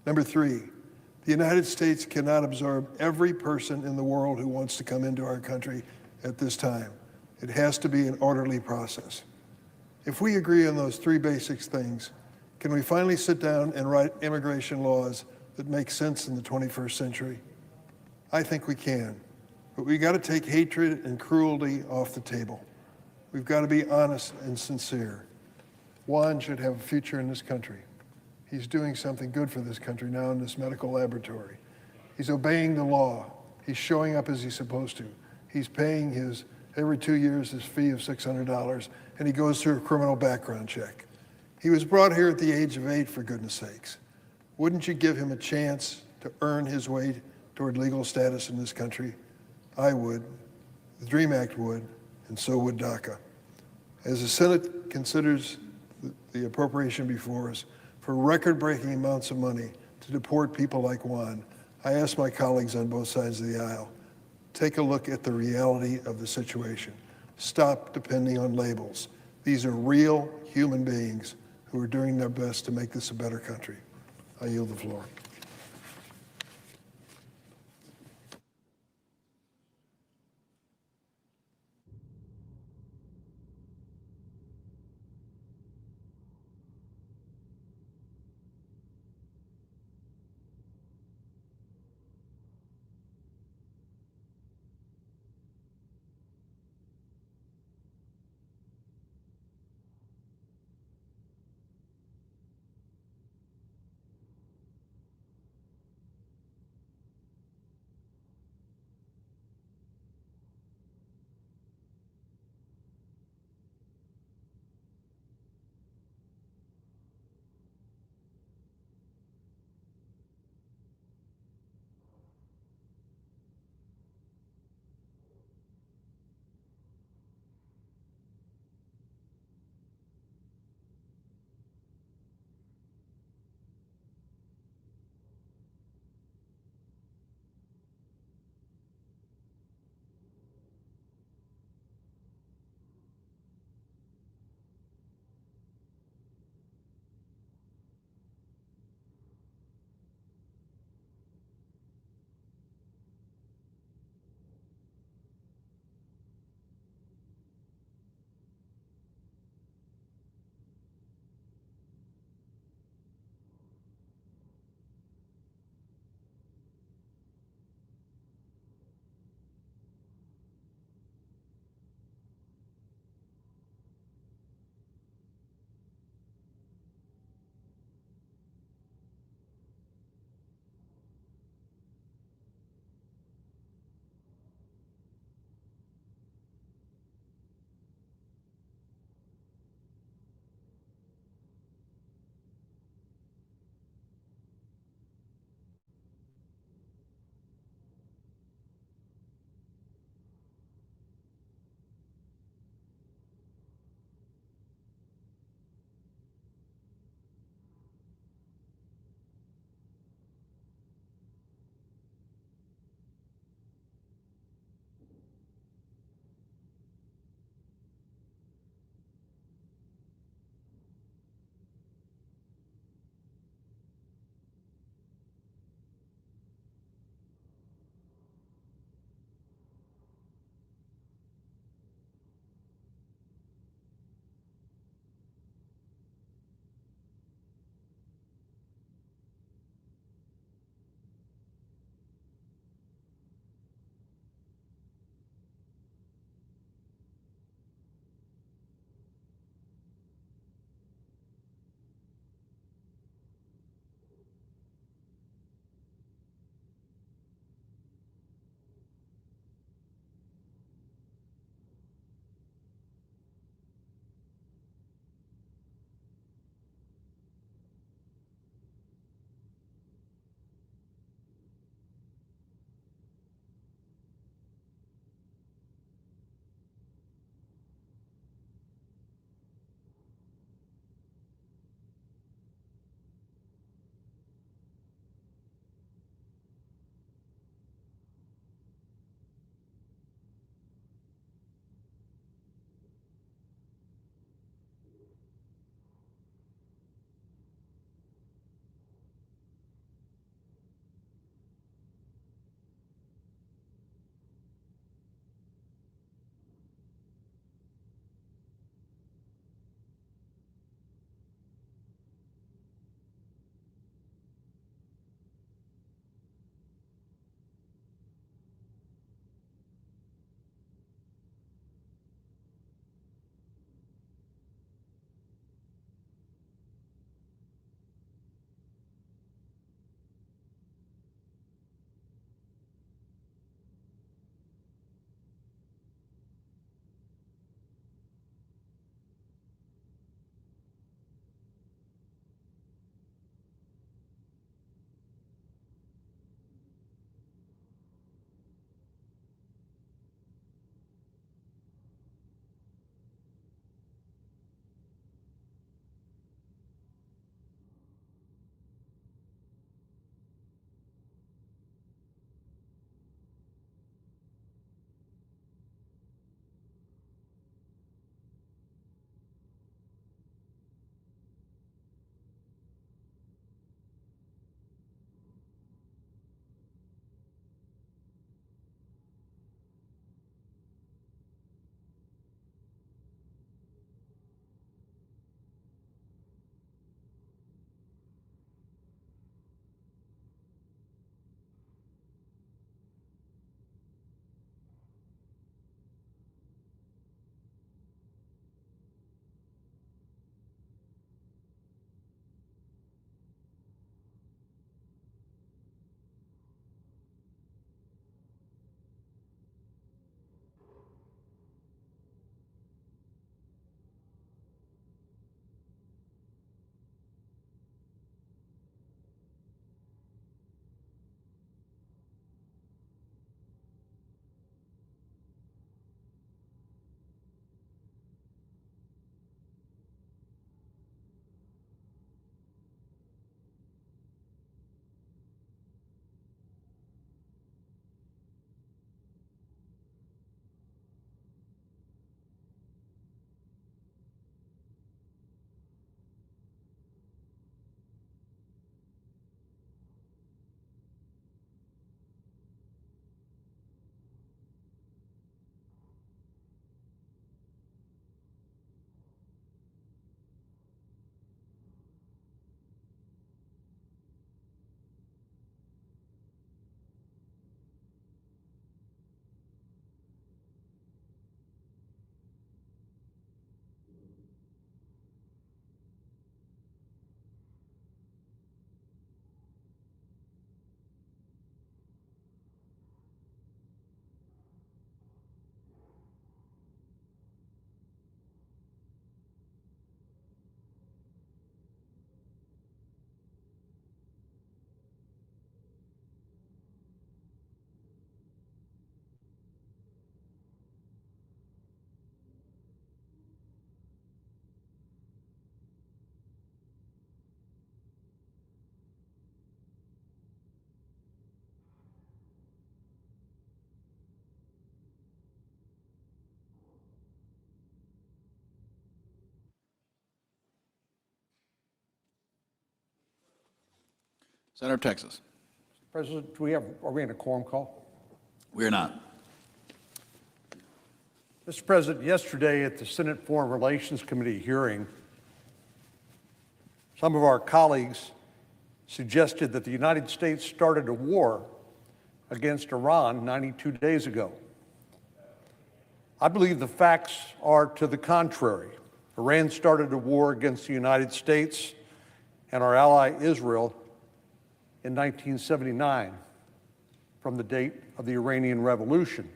Number three, the United States cannot absorb every person in the world who wants to come into our country at this time. It has to be an orderly process. If we agree on those three basic things, can we finally sit down and write immigration laws that make sense in the 21st century? I think we can. But we've got to take hatred and cruelty off the table. We've got to be honest and sincere. Juan should have a future in this country. He's doing something good for this country now in this medical laboratory. He's obeying the law. He's showing up as he's supposed to. He's paying every 2 years, his fee of $600, and he goes through a criminal background check. He was brought here at the age of 8, for goodness sakes. Wouldn't you give him a chance to earn his way toward legal status in this country? I would, the DREAM Act would, and so would DACA. As the Senate considers the appropriation before us for record-breaking amounts of money to deport people like Juan, I ask my colleagues on both sides of the aisle, take a look at the reality of the situation. Stop depending on labels. These are real human beings who are doing their best to make this a better country. I yield the floor. Senator of Texas. President, are we in a quorum call? We are not. Mr. President, yesterday at the Senate Foreign Relations Committee hearing, some of our colleagues suggested that the United States started a war against Iran 92 days ago. I believe the facts are to the contrary. Iran started a war against the United States and our ally Israel in 1979, from the date of the Iranian Revolution.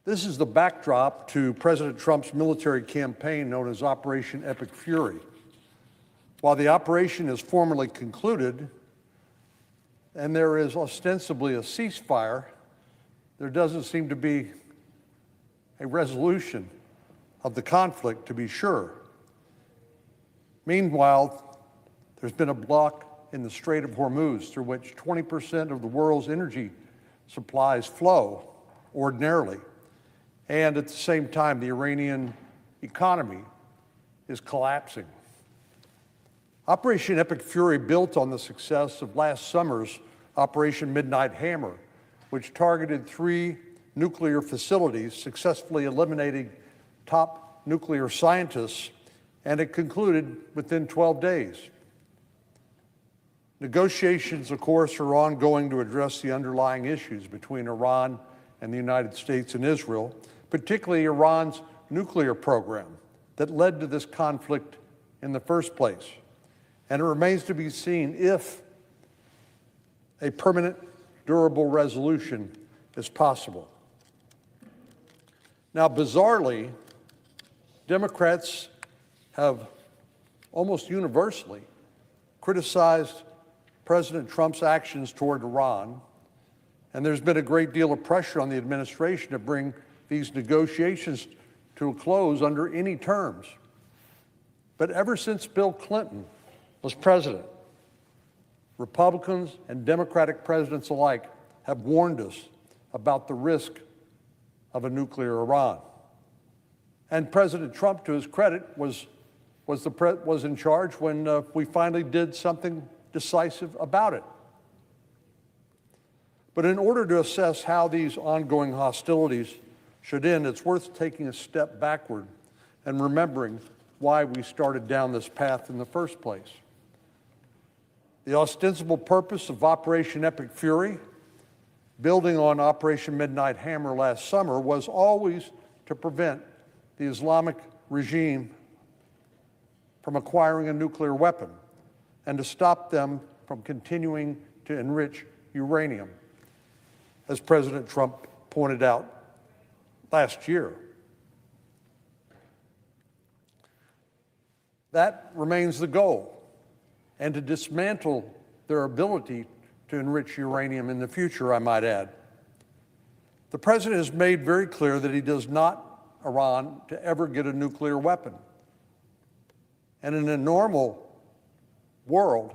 This is the backdrop to President Trump's military campaign known as Operation Epic Fury. While the operation is formally concluded and there is ostensibly a ceasefire, there doesn't seem to be a resolution of the conflict, to be sure. Meanwhile, there's been a block in the Strait of Hormuz through which 20% of the world's energy supplies flow ordinarily. And at the same time, the Iranian economy is collapsing. Operation Epic Fury built on the success of last summer's Operation Midnight Hammer, which targeted 3 nuclear facilities, successfully eliminating top nuclear scientists, and it concluded within 12 days. Negotiations, of course, are ongoing to address the underlying issues between Iran and the United States and Israel, particularly Iran's nuclear program that led to this conflict in the first place. And it remains to be seen if a permanent, durable resolution is possible. Now, bizarrely, Democrats have almost universally criticized President Trump's actions toward Iran, and there's been a great deal of pressure on the administration to bring these negotiations to a close under any terms. But ever since Bill Clinton was president, Republicans and Democratic presidents alike have warned us about the risk of a nuclear Iran. And President Trump, to his credit, was in charge when we finally did something decisive about it. But in order to assess how these ongoing hostilities should end, it's worth taking a step backward and remembering why we started down this path in the first place. The ostensible purpose of Operation Epic Fury, building on Operation Midnight Hammer last summer, was always to prevent the Islamic regime from acquiring a nuclear weapon and to stop them from continuing to enrich uranium, as President Trump pointed out last year. That remains the goal, and to dismantle their ability to enrich uranium in the future, I might add. The president has made very clear that he does not want Iran to ever get a nuclear weapon. And in a normal world,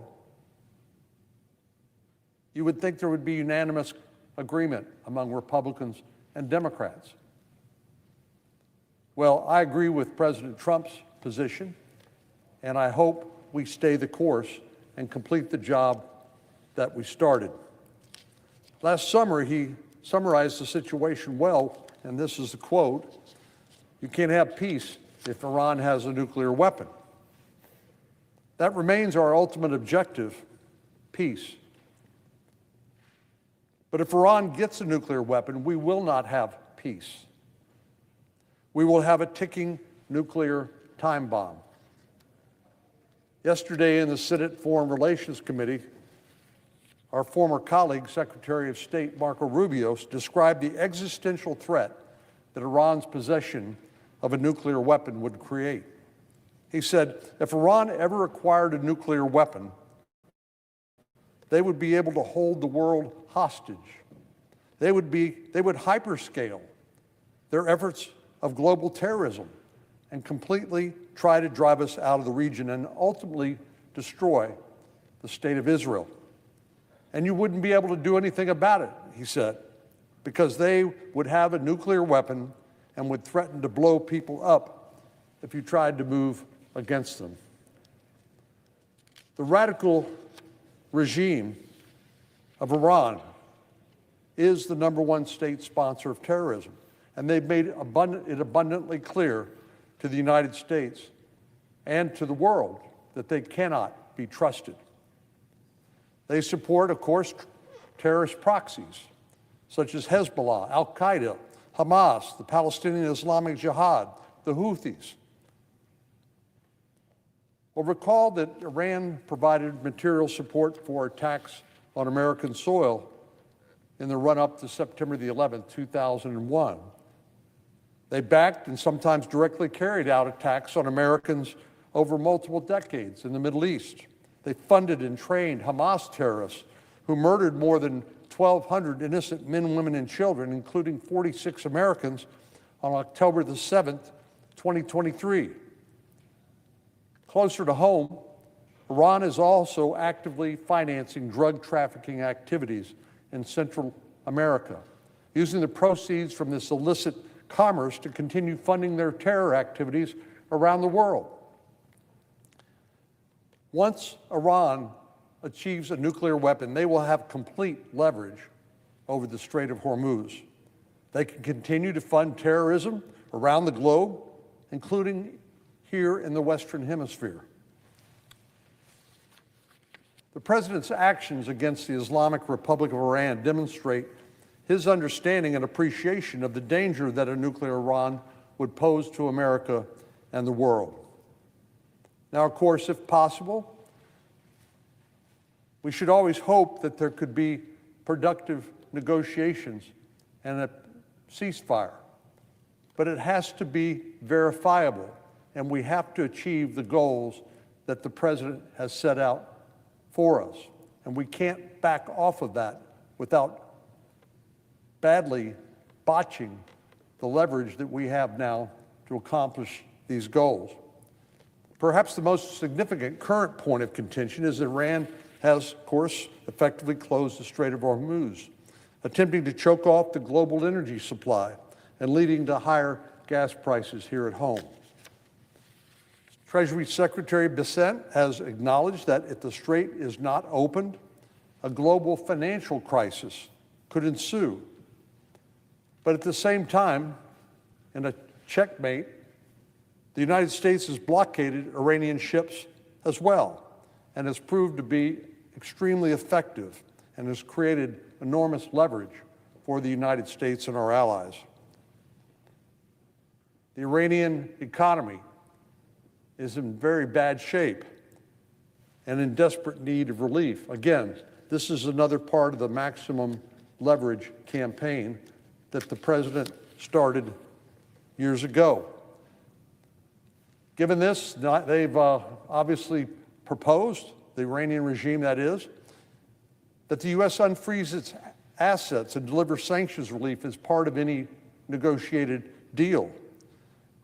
you would think there would be unanimous agreement among Republicans and Democrats. Well, I agree with President Trump's position, and I hope we stay the course and complete the job that we started. Last summer, he summarized the situation well, and this is the quote: "You can't have peace if Iran has a nuclear weapon." That remains our ultimate objective, peace. But if Iran gets a nuclear weapon, we will not have peace. We will have a ticking nuclear time bomb. Yesterday in the Senate Foreign Relations Committee, our former colleague, Secretary of State Marco Rubio, described the existential threat that Iran's possession of a nuclear weapon would create. He said, if Iran ever acquired a nuclear weapon, they would be able to hold the world hostage. They would hyperscale their efforts of global terrorism and completely try to drive us out of the region and ultimately destroy the state of Israel. And you wouldn't be able to do anything about it, he said, because they would have a nuclear weapon and would threaten to blow people up if you tried to move against them. The radical regime of Iran is the #1 state sponsor of terrorism, and they've made it abundantly clear to the United States and to the world that they cannot be trusted. They support, of course, terrorist proxies such as Hezbollah, Al-Qaeda, Hamas, the Palestinian Islamic Jihad, the Houthis. Well, recall that Iran provided material support for attacks on American soil in the run-up to September the 11th, 2001. They backed and sometimes directly carried out attacks on Americans over multiple decades in the Middle East. They funded and trained Hamas terrorists who murdered more than 1,200 innocent men, women, and children, including 46 Americans, on October the 7th, 2023. Closer to home, Iran is also actively financing drug trafficking activities in Central America, using the proceeds from this illicit commerce to continue funding their terror activities around the world. Once Iran achieves a nuclear weapon, they will have complete leverage over the Strait of Hormuz. They can continue to fund terrorism around the globe, including here in the Western Hemisphere. The President's actions against the Islamic Republic of Iran demonstrate his understanding and appreciation of the danger that a nuclear Iran would pose to America and the world. Now, of course, if possible, we should always hope that there could be productive negotiations and a ceasefire. But it has to be verifiable, and we have to achieve the goals that the President has set out for us. And we can't back off of that without badly botching the leverage that we have now to accomplish these goals. Perhaps the most significant current point of contention is that Iran has, of course, effectively closed the Strait of Hormuz, attempting to choke off the global energy supply and leading to higher gas prices here at home. Treasury Secretary Bessent has acknowledged that if the strait is not opened, a global financial crisis could ensue. But at the same time, in a checkmate, the United States has blockaded Iranian ships as well, and has proved to be extremely effective and has created enormous leverage for the United States and our allies. The Iranian economy is in very bad shape and in desperate need of relief. Again, this is another part of the maximum leverage campaign that the President started years ago. Given this, they've obviously proposed, the Iranian regime that is, that the U.S. unfreeze its assets and deliver sanctions relief as part of any negotiated deal.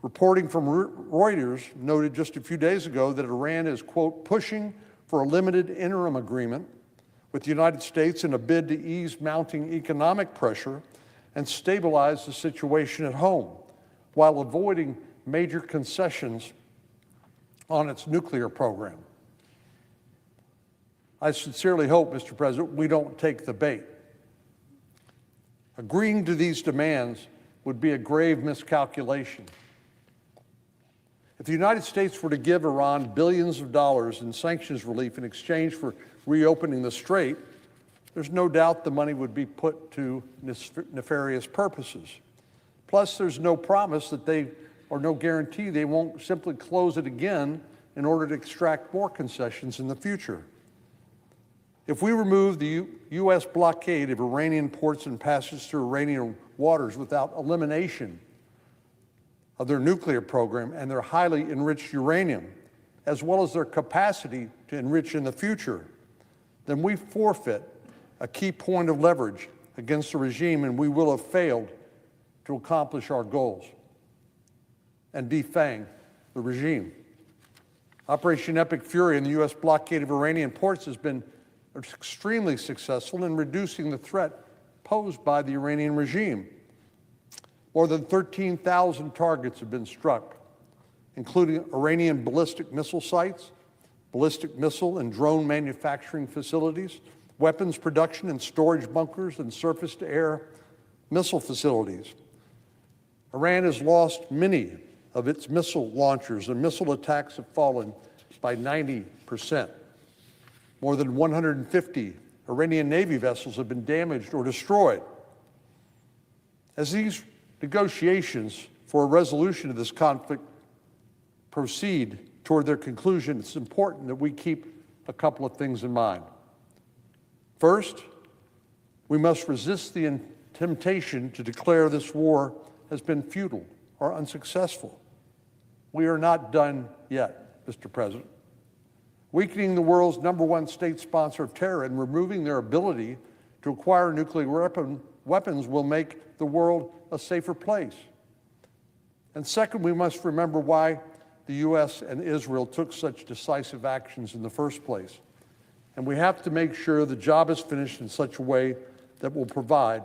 Reporting from Reuters noted just a few days ago that Iran is, quote, pushing for a limited interim agreement with the United States in a bid to ease mounting economic pressure and stabilize the situation at home, while avoiding major concessions on its nuclear program. I sincerely hope, Mr. President, we don't take the bait. Agreeing to these demands would be a grave miscalculation. If the United States were to give Iran billions of dollars in sanctions relief in exchange for reopening the strait, there's no doubt the money would be put to nefarious purposes. Plus, there's no promise that or no guarantee they won't simply close it again in order to extract more concessions in the future. If we remove the U.S. blockade of Iranian ports and passage through Iranian waters without elimination of their nuclear program and their highly enriched uranium, as well as their capacity to enrich in the future, then we forfeit a key point of leverage against the regime, and we will have failed to accomplish our goals and defang the regime. Operation Epic Fury and the U.S. blockade of Iranian ports has been extremely successful in reducing the threat posed by the Iranian regime. More than 13,000 targets have been struck, including Iranian ballistic missile sites, ballistic missile and drone manufacturing facilities, weapons production and storage bunkers, and surface-to-air missile facilities. Iran has lost many of its missile launchers, and missile attacks have fallen by 90%. More than 150 Iranian Navy vessels have been damaged or destroyed. As these negotiations for a resolution of this conflict proceed toward their conclusion, it's important that we keep a couple of things in mind. First, we must resist the temptation to declare this war has been futile or unsuccessful. We are not done yet, Mr. President. Weakening the world's #1 state sponsor of terror and removing their ability to acquire nuclear weapons will make the world a safer place. And second, we must remember why the U.S. and Israel took such decisive actions in the first place. And we have to make sure the job is finished in such a way that will provide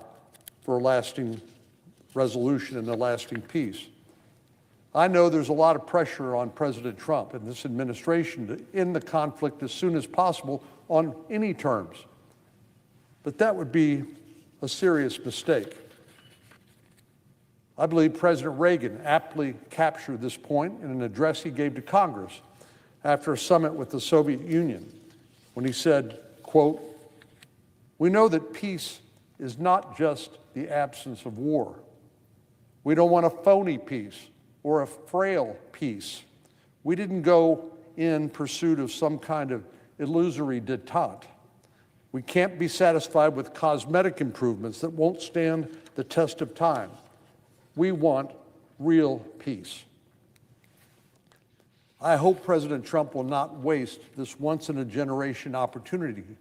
for a lasting resolution and a lasting peace. I know there's a lot of pressure on President Trump and this administration to end the conflict as soon as possible on any terms. But that would be a serious mistake. I believe President Reagan aptly captured this point in an address he gave to Congress after a summit with the Soviet Union, when he said, quote, "We know that peace is not just the absence of war. We don't want a phony peace or a frail peace. We didn't go in pursuit of some kind of illusory detente. We can't be satisfied with cosmetic improvements that won't stand the test of time. We want real peace." I hope President Trump will not waste this once-in-a-generation opportunity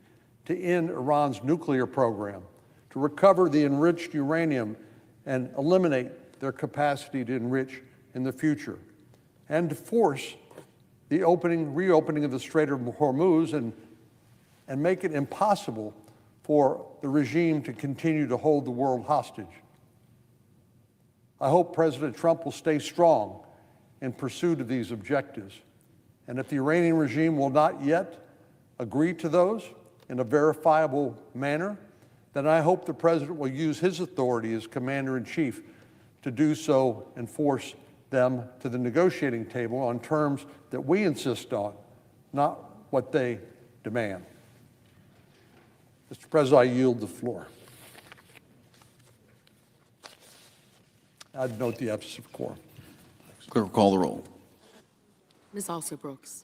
to end Iran's nuclear program, to recover the enriched uranium and eliminate their capacity to enrich in the future, and to force the reopening of the Strait of Hormuz and make it impossible for the regime to continue to hold the world hostage. I hope President Trump will stay strong in pursuit of these objectives. And if the Iranian regime will not yet agree to those in a verifiable manner, then I hope the President will use his authority as Commander-in-Chief to do so and force them to the negotiating table on terms that we insist on, not what they demand. Mr. President, I yield the floor. I'd note the absence of quorum. Clerk will call the roll. Ms. Also Brooks.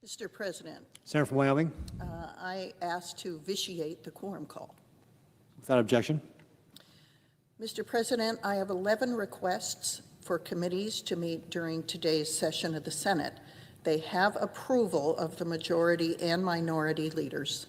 Mr. President, Senator from Wyoming, I ask to vitiate the quorum call. without objection. Mr. President, I have 11 requests for committees to meet during today's session of the Senate. They have approval of the majority and minority leaders.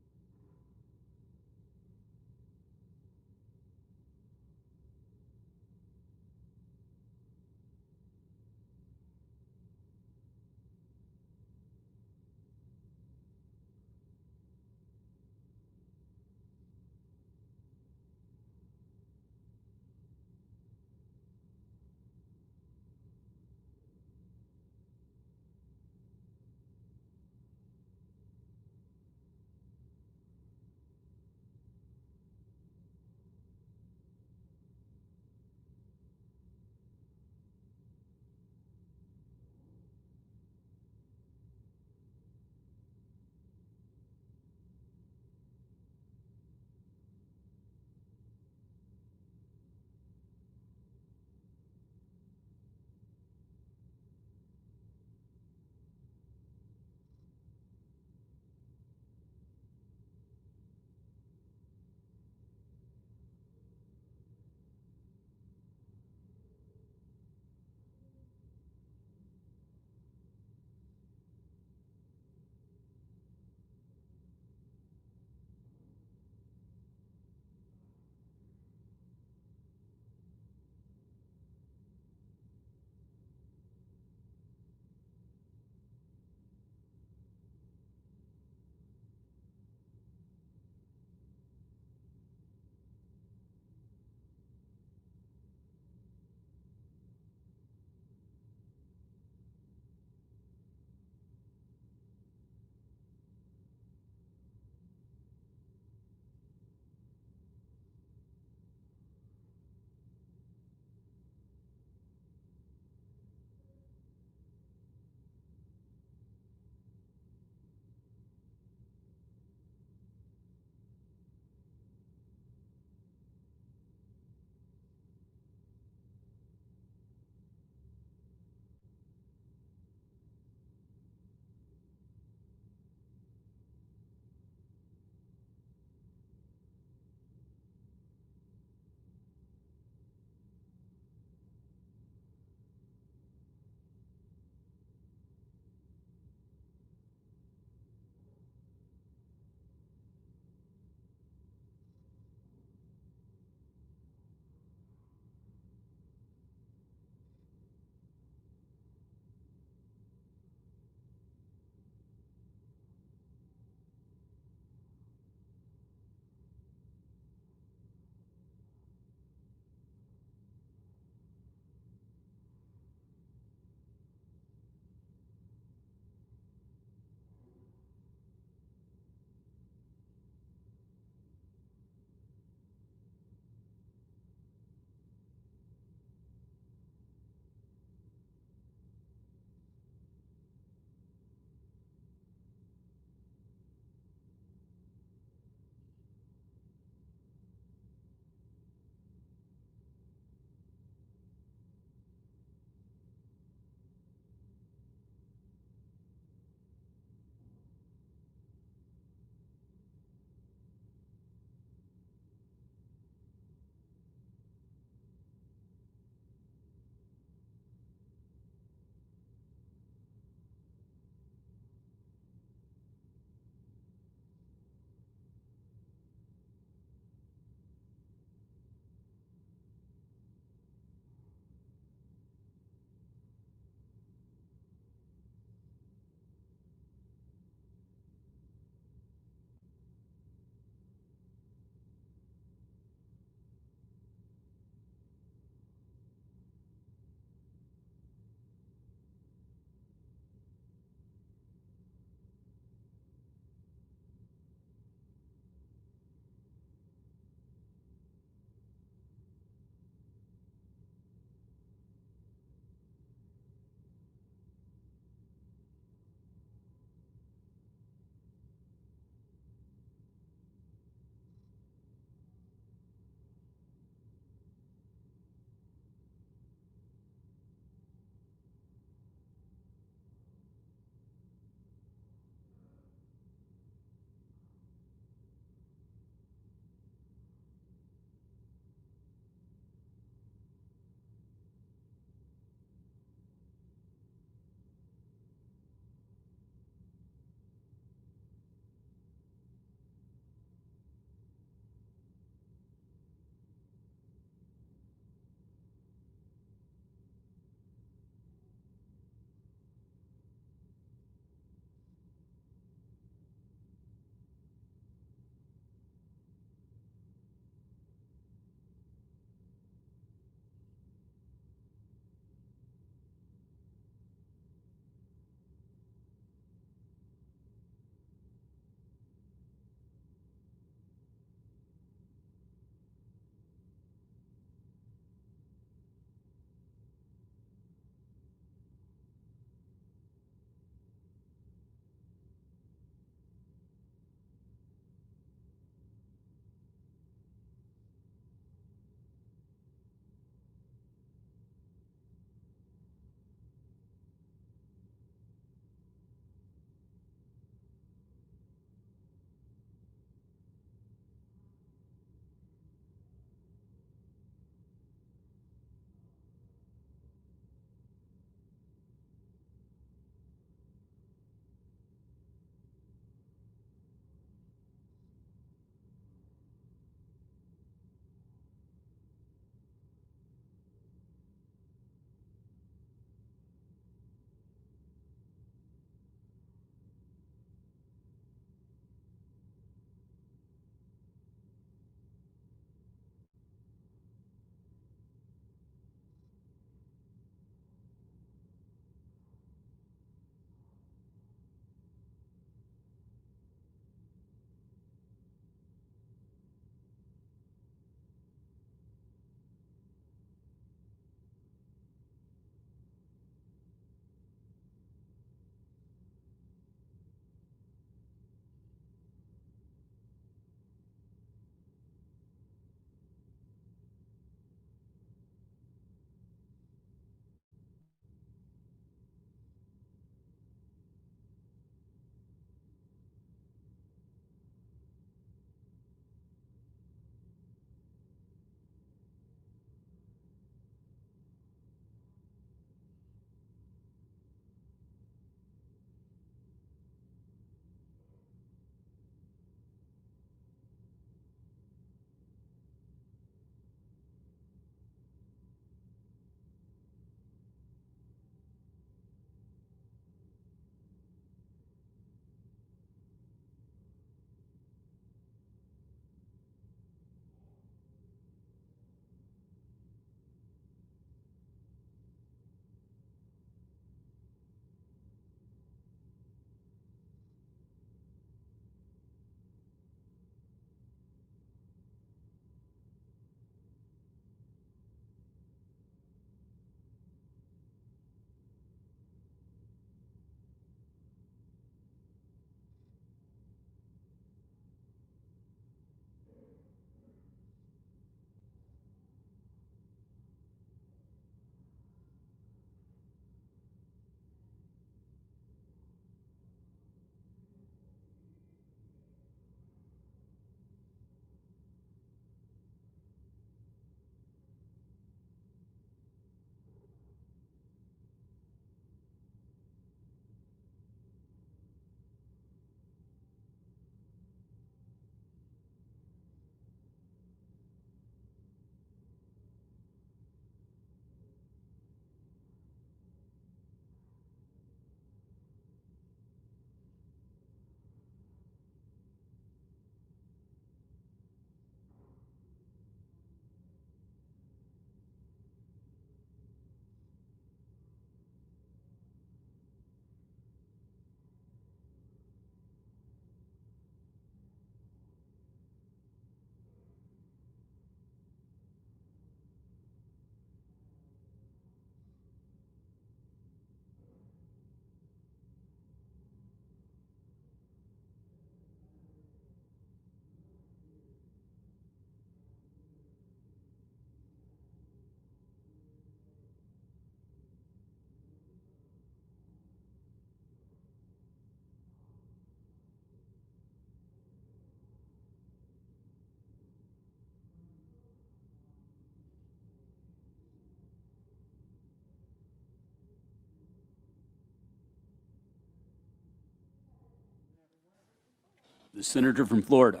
The senator from Florida.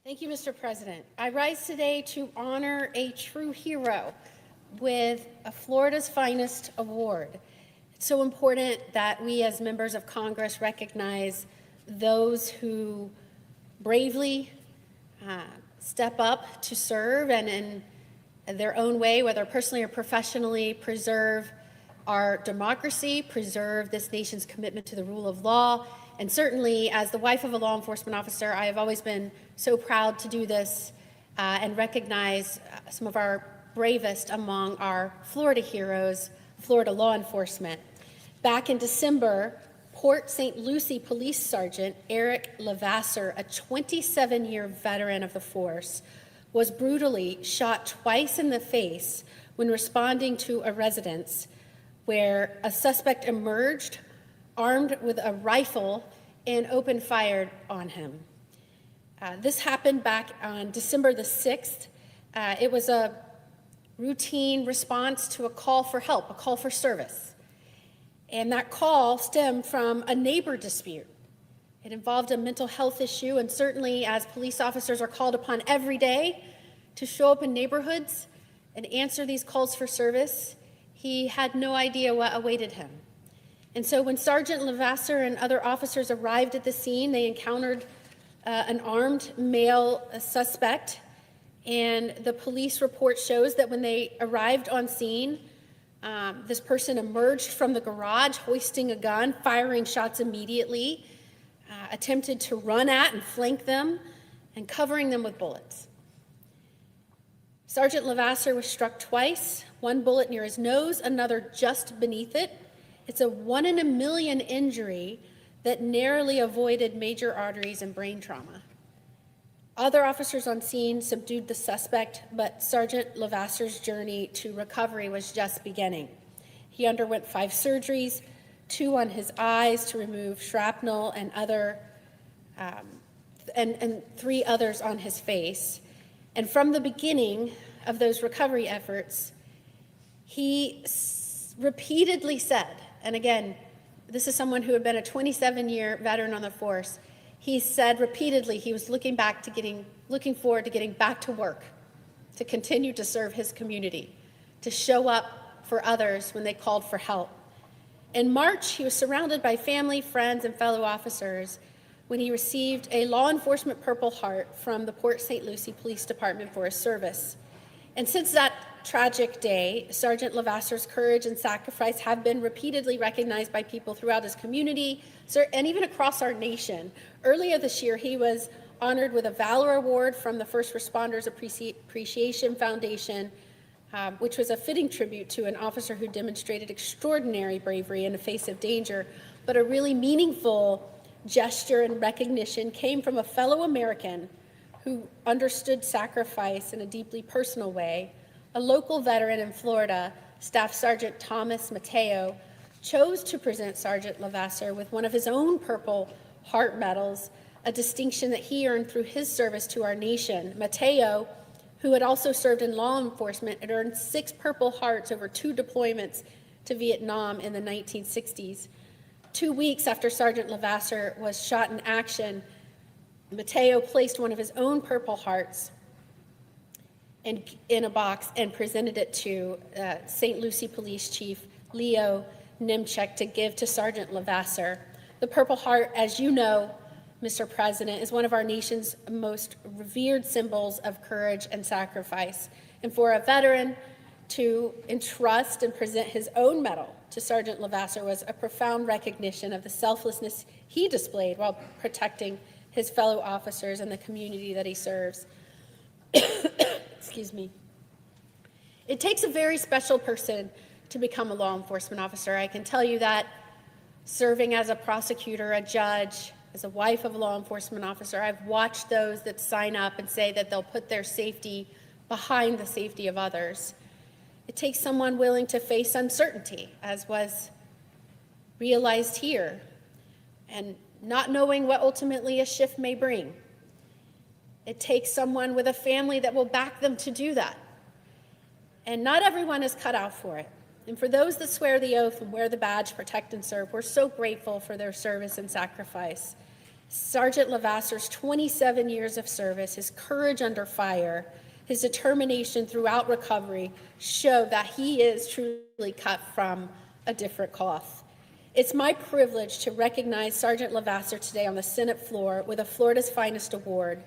Thank you, Mr. President. I rise today to honor a true hero with a Florida's Finest Award. It's so important that we as members of Congress recognize those who bravely step up to serve and in their own way, whether personally or professionally, preserve our democracy, preserve this nation's commitment to the rule of law. And certainly, as the wife of a law enforcement officer, I have always been so proud to do this and recognize some of our bravest among our Florida heroes, Florida law enforcement. Back in December, Port St. Lucie Police Sergeant Eric Levasseur, a 27-year veteran of the force, was brutally shot twice in the face when responding to a residence where a suspect emerged armed with a rifle and opened fire on him. This happened back on December the 6th. It was a routine response to a call for help, a call for service. And that call stemmed from a neighbor dispute. It involved a mental health issue, and certainly as police officers are called upon every day to show up in neighborhoods and answer these calls for service, he had no idea what awaited him. And so when Sergeant Levasseur and other officers arrived at the scene, they encountered an armed male suspect, and the police report shows that when they arrived on scene, this person emerged from the garage, hoisting a gun, firing shots immediately, attempted to run at and flank them, and covering them with bullets. Sergeant Levasseur was struck twice, one bullet near his nose, another just beneath it. It's a 1 in a million injury that narrowly avoided major arteries and brain trauma. Other officers on scene subdued the suspect, but Sergeant Levasseur's journey to recovery was just beginning. He underwent 5 surgeries, 2 on his eyes to remove shrapnel and 3 others on his face. And from the beginning of those recovery efforts, he repeatedly said, and again, this is someone who had been a 27-year veteran on the force, he said repeatedly he was looking forward to getting back to work, to continue to serve his community, to show up for others when they called for help. In March, he was surrounded by family, friends, and fellow officers when he received a law enforcement Purple Heart from the Port St. Lucie Police Department for his service. And since that tragic day, Sergeant Levasseur's courage and sacrifice have been repeatedly recognized by people throughout his community and even across our nation. Earlier this year, he was honored with a Valor Award from the First Responders Appreciation Foundation, which was a fitting tribute to an officer who demonstrated extraordinary bravery in the face of danger. But a really meaningful gesture and recognition came from a fellow American who understood sacrifice in a deeply personal way. A local veteran in Florida, Staff Sergeant Thomas Mateo, chose to present Sergeant Levasseur with one of his own Purple Heart medals, a distinction that he earned through his service to our nation. Mateo, who had also served in law enforcement, had earned 6 Purple Hearts over 2 deployments to Vietnam in the 1960s. 2 weeks after Sergeant Levasseur was shot in action, Mateo placed one of his own Purple Hearts in a box and presented it to St. Lucie Police Chief Leo Nimchek to give to Sergeant Levasseur. The Purple Heart, as you know, Mr. President, is one of our nation's most revered symbols of courage and sacrifice. And for a veteran to entrust and present his own medal to Sergeant Levasseur was a profound recognition of the selflessness he displayed while protecting his fellow officers and the community that he serves. Excuse me. It takes a very special person to become a law enforcement officer. I can tell you that serving as a prosecutor, a judge, as a wife of a law enforcement officer, I've watched those that sign up and say that they'll put their safety behind the safety of others. It takes someone willing to face uncertainty, as was realized here, and not knowing what ultimately a shift may bring. It takes someone with a family that will back them to do that. And not everyone is cut out for it. And for those that swear the oath and wear the badge, protect and serve, we're so grateful for their service and sacrifice. Sergeant Lavasser's 27 years of service, his courage under fire, his determination throughout recovery show that he is truly cut from a different cloth. It's my privilege to recognize Sergeant Lavasser today on the Senate floor with a Florida's Finest Award,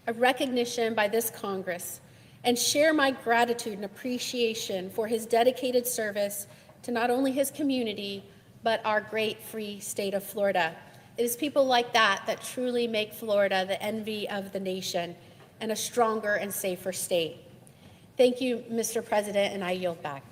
a recognition by this Congress, and share my gratitude and appreciation for his dedicated service to not only his community, but our great free state of Florida. It is people like that that truly make Florida the envy of the nation and a stronger and safer state. Thank you, Mr. President, and I yield back.